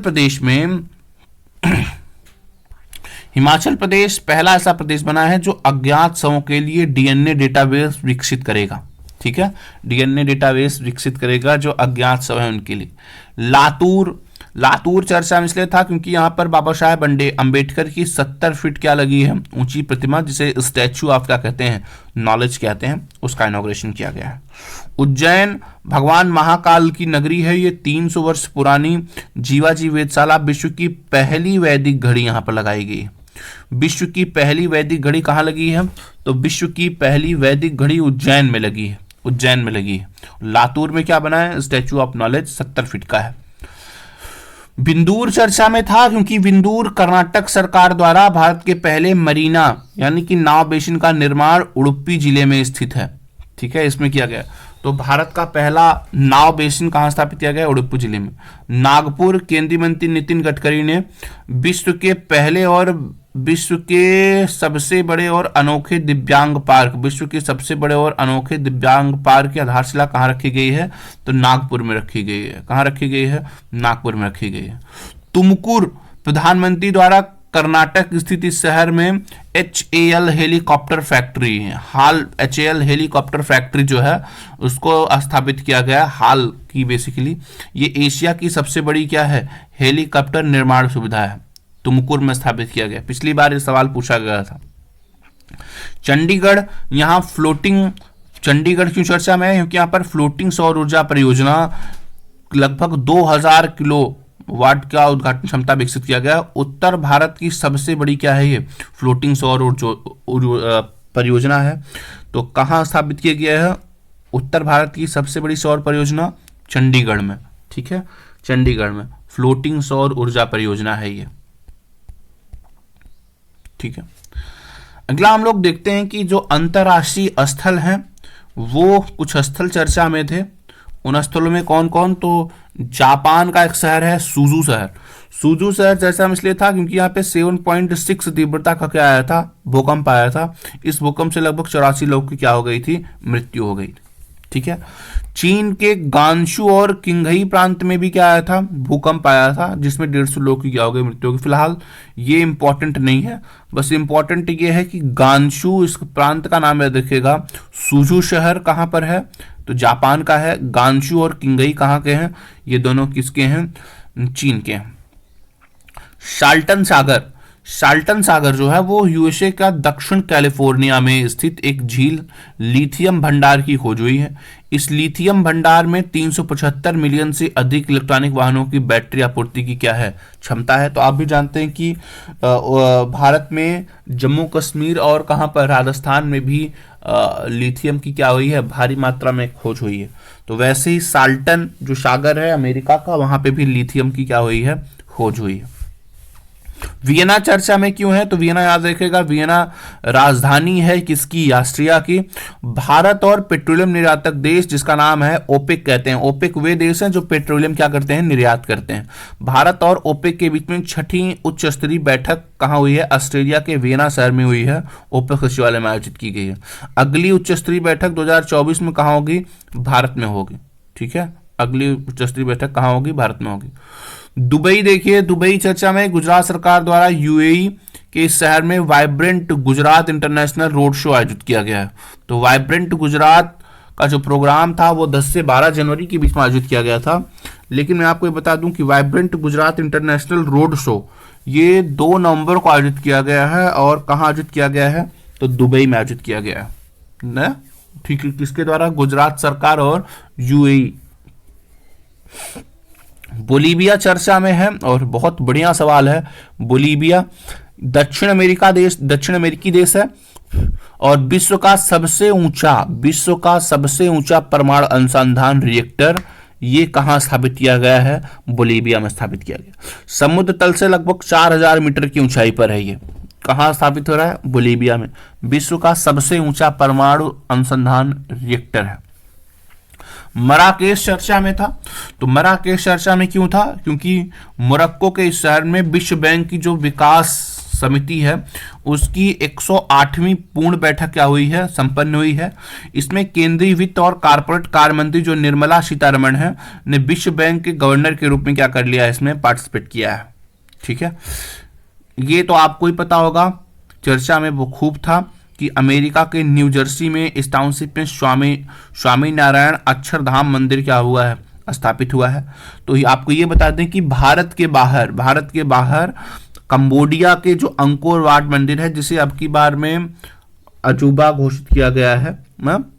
प्रदेश पहला ऐसा प्रदेश बना है जो अज्ञात शवों के लिए डीएनए डेटाबेस विकसित करेगा। ठीक है। डीएनए डेटाबेस विकसित करेगा जो अज्ञात शव है उनके लिए। लातूर चर्चा में इसलिए था क्योंकि यहाँ पर बाबा साहेब अंबेडकर की 70 फीट क्या लगी है ऊंची प्रतिमा, जिसे स्टैचू ऑफ क्या कहते हैं? नॉलेज कहते हैं, उसका इनॉग्रेशन किया गया है। उज्जैन भगवान महाकाल की नगरी है। ये 300 वर्ष पुरानी जीवाजी वेधशाला, विश्व की पहली वैदिक घड़ी यहाँ पर लगाई गई। विश्व की पहली वैदिक घड़ी कहाँ लगी है? तो विश्व की पहली वैदिक घड़ी उज्जैन में लगी है। लातूर में क्या बना है? स्टैचू ऑफ नॉलेज 70 फीट का है। बिंदूर चर्चा में था क्योंकि बिंदूर कर्नाटक सरकार द्वारा भारत के पहले मरीना यानी कि नाव बेसिन का निर्माण उडुपी जिले में स्थित है। ठीक है। इसमें किया गया। तो भारत का पहला नाव बेसिन कहाँ स्थापित किया गया? उडुपी जिले में। नागपुर केंद्रीय मंत्री नितिन गडकरी ने विश्व के सबसे बड़े और अनोखे दिव्यांग पार्क की आधारशिला कहाँ रखी गई है? तो नागपुर में रखी गई है। कहाँ रखी गई है? नागपुर में रखी गई है। तुमकुर प्रधानमंत्री द्वारा कर्नाटक स्थित इस शहर में HAL हेलीकॉप्टर फैक्ट्री है। HAL हेलीकॉप्टर फैक्ट्री जो है उसको स्थापित किया गया हाल की। बेसिकली ये एशिया की सबसे बड़ी क्या है? हेलीकॉप्टर निर्माण सुविधा है। तुमकुर में स्थापित किया गया। पिछली बार ये सवाल पूछा गया था। चंडीगढ़, यहाँ फ्लोटिंग, चंडीगढ़ क्यों चर्चा में है? क्योंकि यहाँ पर फ्लोटिंग सौर ऊर्जा परियोजना लगभग 2000 किलोवाट का उद्घाटन क्षमता विकसित किया गया। उत्तर भारत की सबसे बड़ी क्या है? ये फ्लोटिंग सौर ऊर्जा परियोजना है। तो कहाँ स्थापित किया गया है? उत्तर भारत की सबसे बड़ी सौर परियोजना चंडीगढ़ में। ठीक है, चंडीगढ़ में फ्लोटिंग सौर ऊर्जा परियोजना है ये। ठीक है, अगला हम लोग देखते हैं कि जो अंतर्राष्ट्रीय स्थल हैं वो कुछ स्थल चर्चा में थे। उन स्थलों में कौन कौन? तो जापान का एक शहर है सूजू शहर। सूजू शहर चर्चा में इसलिए था क्योंकि यहाँ पे 7.6 तीव्रता का क्या आया था? भूकंप आया था। इस भूकंप से लगभग 84 लोग की क्या हो गई थी? मृत्यु हो गई थी। ठीक है, चीन के गांशू और किंघई प्रांत में भी क्या आया था? भूकंप आया था, जिसमें 150 लोग की क्या हो गई? मृत्यु हो गई। फिलहाल ये इंपॉर्टेंट नहीं है, बस इंपॉर्टेंट ये है कि गांशू इस प्रांत का नाम याद रखिएगा। सूजू शहर कहाँ पर है? तो जापान का है। गांशू और किंघई कहाँ के हैं? ये दोनों किसके हैं? चीन के हैं। शाल्टन सागर, शाल्टन सागर जो है वो यूएसए का दक्षिण कैलिफोर्निया में स्थित एक झील लिथियम भंडार की खोज हुई है। इस लिथियम भंडार में 375 मिलियन से अधिक इलेक्ट्रॉनिक वाहनों की बैटरी आपूर्ति की क्या है? क्षमता है। तो आप भी जानते हैं कि भारत में जम्मू कश्मीर और कहाँ पर? राजस्थान में भी लिथियम की क्या हुई है? भारी मात्रा में खोज हुई है। तो वैसे ही साल्टन जो सागर है अमेरिका का, वहां पे भी लिथियम की क्या हुई है? खोज हुई है। वियना चर्चा में क्यों है? तो वियना याद रखिएगा, वियना राजधानी है किसकी? ऑस्ट्रिया की। भारत और पेट्रोलियम निर्यातक देश जिसका नाम है ओपेक कहते हैं। ओपेक वे देश हैं जो पेट्रोलियम क्या करते हैं? निर्यात करते हैं। भारत और ओपेक के बीच में 6ठी उच्च स्तरीय बैठक कहाँ हुई है? ऑस्ट्रेलिया के वियना शहर में हुई है। ओपेक सचिवालय में आयोजित की गई है। अगली उच्च स्तरीय बैठक 2024 में कहाँ होगी? भारत में होगी। ठीक है, अगली उच्च स्तरीय बैठक कहाँ होगी? भारत में होगी। दुबई देखिए, दुबई चर्चा में गुजरात सरकार द्वारा यूएई के इस शहर में vibrant Gujarat international road show आयोजित किया गया है। तो वाइब्रेंट गुजरात का जो प्रोग्राम था वो 10 से 12 जनवरी के बीच में आयोजित किया गया था। लेकिन मैं आपको ये बता दूं कि vibrant Gujarat international road show ये 2 नवंबर को आयोजित किया गया है। और कहाँ आयोजित किया गया है? तो दुबई में आयोजित किया गया है ना। ठीक है, किसके द्वारा? गुजरात सरकार और यूएई। बोलीविया चर्चा में है और बहुत बढ़िया सवाल है। बोलीविया दक्षिण अमेरिकी देश है और विश्व का सबसे ऊंचा परमाणु अनुसंधान रिएक्टर ये कहां स्थापित किया गया है? बोलीविया में स्थापित किया गया। समुद्र तल से लगभग 4000 मीटर की ऊंचाई पर है। ये कहां स्थापित हो रहा है? बोलीविया में। विश्व का सबसे ऊंचा परमाणु अनुसंधान रिएक्टर है। मराकेश चर्चा में था। तो मराकेश चर्चा में क्यों था? क्योंकि मोरक्को के इस शहर में विश्व बैंक की जो विकास समिति है उसकी 108वीं पूर्ण बैठक क्या हुई है? संपन्न हुई है। इसमें केंद्रीय वित्त और कारपोरेट कार्य मंत्री जो निर्मला सीतारमण है ने विश्व बैंक के गवर्नर के रूप में क्या कर लिया है? इसमें पार्टिसिपेट किया है। ठीक है, ये तो आपको ही पता होगा, चर्चा में वो खूब था कि अमेरिका के न्यू जर्सी में इस टाउनशिप में स्वामी नारायण अक्षरधाम मंदिर क्या हुआ है? स्थापित हुआ है। तो आपको ये बता दें कि भारत के बाहर कंबोडिया के जो अंकोर वाट मंदिर है, जिसे अब की बार में अजूबा घोषित किया गया है,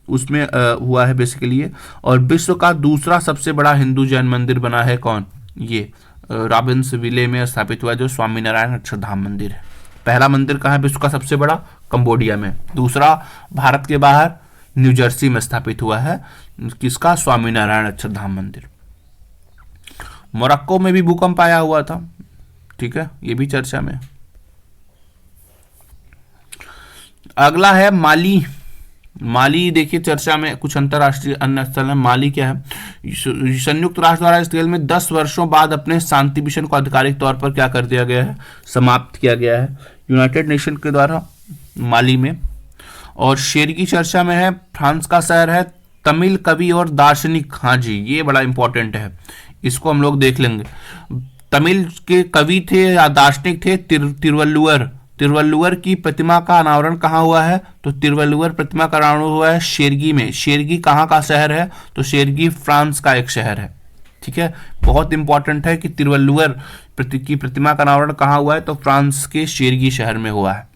उसमें हुआ है बेसिकली ये। और विश्व का दूसरा सबसे बड़ा हिंदू जैन मंदिर बना है कौन? ये रॉबिन्सविले में स्थापित हुआ जो स्वामीनारायण अक्षरधाम मंदिर है। पहला मंदिर कहाँ है विश्व का सबसे बड़ा? कंबोडिया में। दूसरा भारत के बाहर न्यू जर्सी में स्थापित हुआ है किसका? स्वामीनारायण अक्षरधाम मंदिर। मोरक्को में भी भूकंप आया हुआ था। ठीक है, ये भी चर्चा में। अगला है माली। माली देखिए चर्चा में कुछ अंतरराष्ट्रीय अन्य स्थल है। माली क्या है? संयुक्त राष्ट्र द्वारा इस खेल में 10 वर्षों बाद अपने शांति मिशन को आधिकारिक तौर पर क्या कर दिया गया है? समाप्त किया गया है यूनाइटेड नेशन के द्वारा माली में। और शेर की चर्चा में है। फ्रांस का शहर है। तमिल कवि और दार्शनिक, हाँ जी ये बड़ा इंपॉर्टेंट है, इसको हम लोग देख लेंगे। तमिल के कवि थे या दार्शनिक थे तिरुवल्लुवर की प्रतिमा का अनावरण कहाँ हुआ है? तो तिरुवल्लुवर प्रतिमा का अनावरण हुआ है शेरगी में। शेरगी कहाँ का शहर है? तो शेरगी फ्रांस का एक शहर है। ठीक है, बहुत इंपॉर्टेंट है कि तिरुवल्लुवर की प्रतिमा का अनावरण कहाँ हुआ है, तो फ्रांस के शेरगी शहर में हुआ है।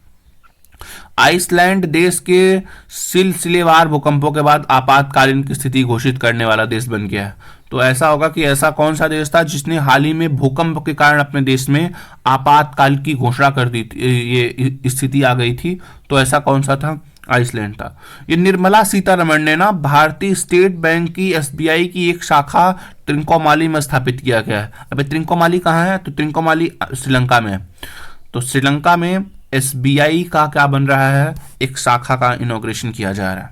आइसलैंड देश के सिलसिलेवार भूकंपों के बाद आपातकालीन की स्थिति घोषित करने वाला देश बन गया है। तो ऐसा होगा कि ऐसा कौन सा देश था जिसने हाल ही में भूकंप के कारण अपने देश में आपातकाल की घोषणा कर दी थी, ये स्थिति आ गई थी, तो ऐसा कौन सा था, आइसलैंड था। ये निर्मला सीतारमण ने ना भारतीय स्टेट बैंक की एसबीआई की एक शाखा त्रिंकोमाली में स्थापित किया गया है। अबे त्रिंकोमाली कहाँ है, तो त्रिंकोमाली श्रीलंका में है। तो श्रीलंका में एसबीआई का क्या बन रहा है, एक शाखा का इनॉग्रेशन किया जा रहा है।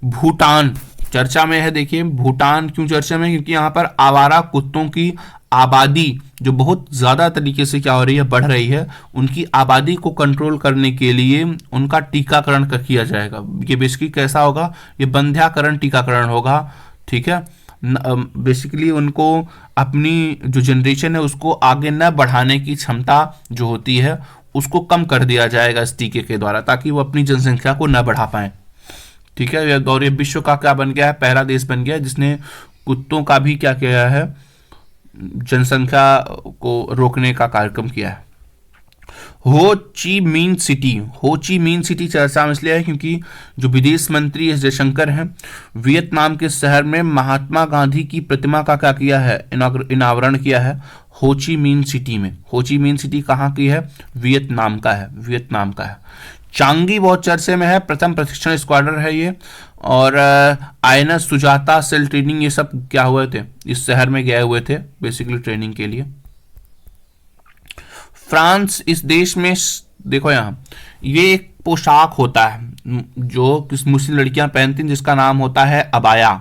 भूटान चर्चा में है। देखिए भूटान क्यों चर्चा में, क्योंकि यहाँ पर आवारा कुत्तों की आबादी जो बहुत ज़्यादा तरीके से क्या हो रही है, बढ़ रही है। उनकी आबादी को कंट्रोल करने के लिए उनका टीकाकरण किया जाएगा। ये बेसिकली कैसा होगा, ये बंध्याकरण टीकाकरण होगा, ठीक है। बेसिकली उनको अपनी जो जनरेशन है उसको आगे न बढ़ाने की क्षमता जो होती है उसको कम कर दिया जाएगा इस टीके के द्वारा, ताकि वो अपनी जनसंख्या को न बढ़ा पाए, ठीक है। और ये विश्व का क्या बन गया है, पहला देश बन गया है जिसने कुत्तों का भी क्या किया है, जनसंख्या को रोकने का कार्यक्रम किया है। हो ची मिन सिटी चर्चा में इसलिए है क्योंकि जो विदेश मंत्री एस जयशंकर हैं, वियतनाम के शहर में महात्मा गांधी की प्रतिमा का क्या किया है, इनावरण किया है हो ची मिन सिटी में। हो ची मिन सिटी कहाँ की है, वियतनाम का है। चांगी बहुत चर्चे में है, प्रथम प्रशिक्षण स्क्वाड्रन है ये। और आईएनएस सुजाता, सेल ट्रेनिंग, ये सब क्या हुए थे, इस शहर में गए हुए थे बेसिकली ट्रेनिंग के लिए। फ्रांस इस देश में देखो यहाँ ये एक पोशाक होता है जो किस मुस्लिम लड़कियां पहनती हैं जिसका नाम होता है अबाया।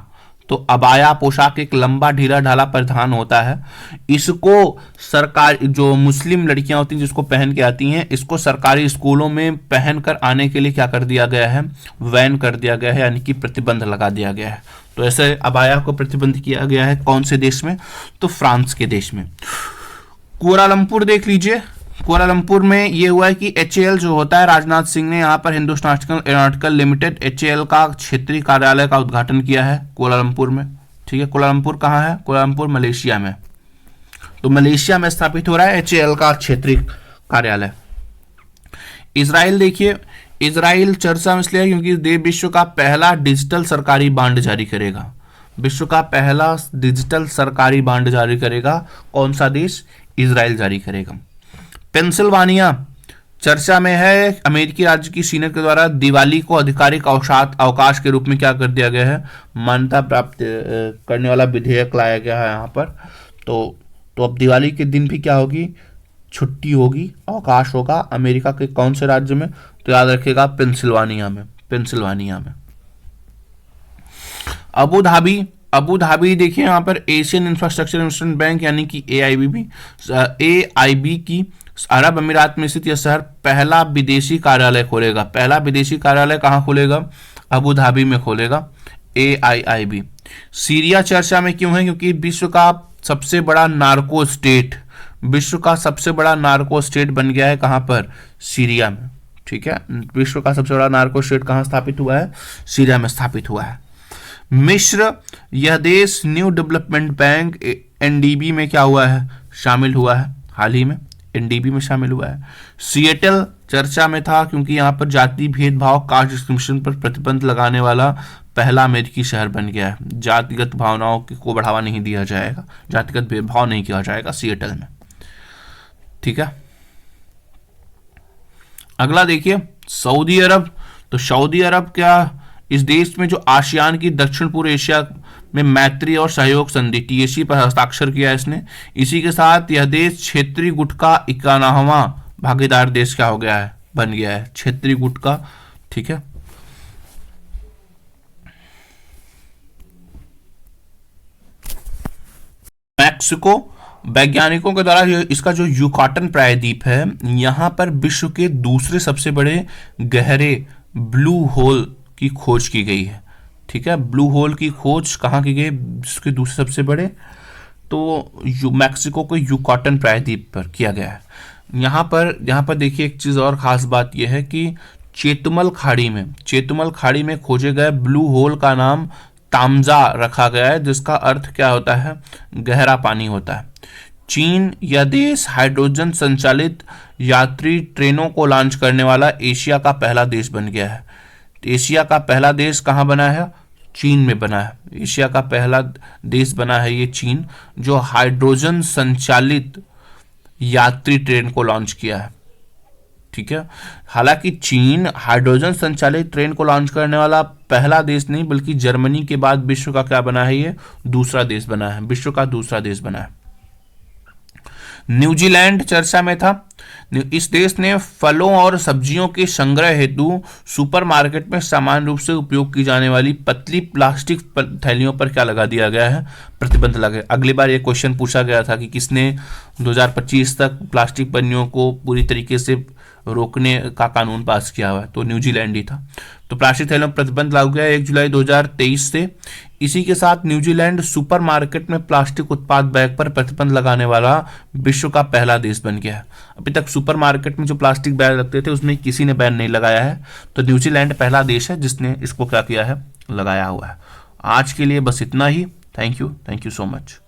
तो अबाया पोशाक एक लंबा ढीला ढाला परिधान होता है। इसको सरकार जो मुस्लिम लड़कियां होती हैं जिसको पहन के आती हैं, इसको सरकारी स्कूलों में पहनकर आने के लिए क्या कर दिया गया है, बैन कर दिया गया है, यानी कि प्रतिबंध लगा दिया गया है। तो ऐसे अबाया को प्रतिबंध किया गया है कौन से देश में, तो फ्रांस के देश में। कुआलालंपुर देख लीजिए, कुआलालंपुर में ये हुआ है कि एचएएल जो होता है, राजनाथ सिंह ने यहाँ पर हिंदुस्तान एरोनॉटिकल लिमिटेड एचएएल का क्षेत्रीय कार्यालय का उद्घाटन किया है कुआलालंपुर में, ठीक है। कुआलालंपुर कहाँ है, कुआलालंपुर मलेशिया में। तो मलेशिया में स्थापित हो रहा है एचएएल का क्षेत्रीय कार्यालय। इजराइल देखिए, इजराइल चर्चा में इसलिए क्योंकि विश्व का पहला डिजिटल सरकारी बांड जारी करेगा। विश्व का पहला डिजिटल सरकारी बांड जारी करेगा कौन सा देश, इजराइल जारी करेगा। पेंसिल्वानिया चर्चा में है, अमेरिकी राज्य की सीनेट के द्वारा दिवाली को आधिकारिक अवकाश के रूप में क्या कर दिया गया है, मान्यता प्राप्त करने वाला विधेयक लाया गया है यहाँ पर। तो अब दिवाली के दिन भी क्या होगी, छुट्टी होगी, अवकाश होगा। अमेरिका के कौन से राज्य में, तो याद रखिएगा पेंसिल्वानिया में। अबू धाबी देखिए यहाँ पर एशियन इंफ्रास्ट्रक्चर इन्वेस्टमेंट बैंक यानी कि एआईबी की अरब अमीरात में स्थित यह शहर पहला विदेशी कार्यालय खोलेगा। पहला विदेशी कार्यालय कहाँ खोलेगा, अबू धाबी में खोलेगा एआईबी। सीरिया चर्चा में क्यों है, क्योंकि विश्व का सबसे बड़ा नार्को स्टेट बन गया है कहाँ पर, सीरिया में, ठीक है। विश्व का सबसे बड़ा नार्को स्टेट कहाँ स्थापित हुआ है, सीरिया में स्थापित हुआ है। मिस्र, यह देश न्यू डेवलपमेंट बैंक एनडीबी में क्या हुआ है, शामिल हुआ है, हाल ही में एनडीबी में शामिल हुआ है। सिएटल चर्चा में था क्योंकि यहाँ पर जाति भेदभाव, कास्ट डिस्क्रिमिनेशन पर प्रतिबंध लगाने वाला पहला अमेरिकी शहर बन गया है। जातिगत भावनाओं को बढ़ावा नहीं दिया जाएगा, जातिगत भेदभाव नहीं किया जाएगा सिएटल में, ठीक है। अगला देखिए सऊदी अरब। तो सऊदी अरब क्या, इस देश में जो आसियान की दक्षिण पूर्व एशिया में मैत्री और सहयोग संधि टीएसी पर हस्ताक्षर किया है इसने। इसी के साथ यह देश क्षेत्रीय गुट का 91वां भागीदार देश क्या हो गया है, बन गया है, क्षेत्रीय गुट का, ठीक है। मैक्सिको, वैज्ञानिकों के द्वारा इसका जो युकाटन प्रायद्वीप है, यहां पर विश्व के दूसरे सबसे बड़े गहरे ब्लू होल की खोज की गई है, ठीक है। ब्लू होल की खोज कहाँ की गई, इसके दूसरे सबसे बड़े, तो मैक्सिको के युकाटन प्रायद्वीप पर किया गया है। यहाँ पर देखिए एक चीज़ और ख़ास बात यह है कि चेतुमल खाड़ी में खोजे गए ब्लू होल का नाम तामजा रखा गया है, जिसका अर्थ क्या होता है, गहरा पानी होता है। चीन यह देश हाइड्रोजन संचालित यात्री ट्रेनों को लॉन्च करने वाला एशिया का पहला देश बन गया है। एशिया का पहला देश कहाँ बना है, चीन में बना है। एशिया का पहला देश बना है ये चीन, जो हाइड्रोजन संचालित यात्री ट्रेन को लॉन्च किया है। ठीक है, हालांकि चीन हाइड्रोजन संचालित ट्रेन को लॉन्च करने वाला पहला देश नहीं, बल्कि जर्मनी के बाद विश्व का क्या बना है, ये दूसरा देश बना है, विश्व का दूसरा देश बना है। न्यूजीलैंड चर्चा में था। इस देश ने फलों और सब्जियों के संग्रह हेतु सुपरमार्केट में सामान्य रूप से उपयोग की जाने वाली पतली प्लास्टिक थैलियों पर क्या लगा दिया गया है, प्रतिबंध लगा। अगली बार ये क्वेश्चन पूछा गया था कि किसने 2025 तक प्लास्टिक पन्नियों को पूरी तरीके से रोकने का कानून पास किया हुआ है, तो न्यूजीलैंड ही था। तो प्लास्टिक थैलियों पर प्रतिबंध लागू गया 1 जुलाई 2023 से। इसी के साथ न्यूजीलैंड सुपरमार्केट में प्लास्टिक उत्पाद बैग पर प्रतिबंध लगाने वाला विश्व का पहला देश बन गया है। अभी तक सुपरमार्केट में जो प्लास्टिक बैग रखते थे उसमें किसी ने बैन नहीं लगाया है, तो न्यूजीलैंड पहला देश है जिसने इसको क्या किया है, लगाया हुआ है। आज के लिए बस इतना ही। Thank you so much.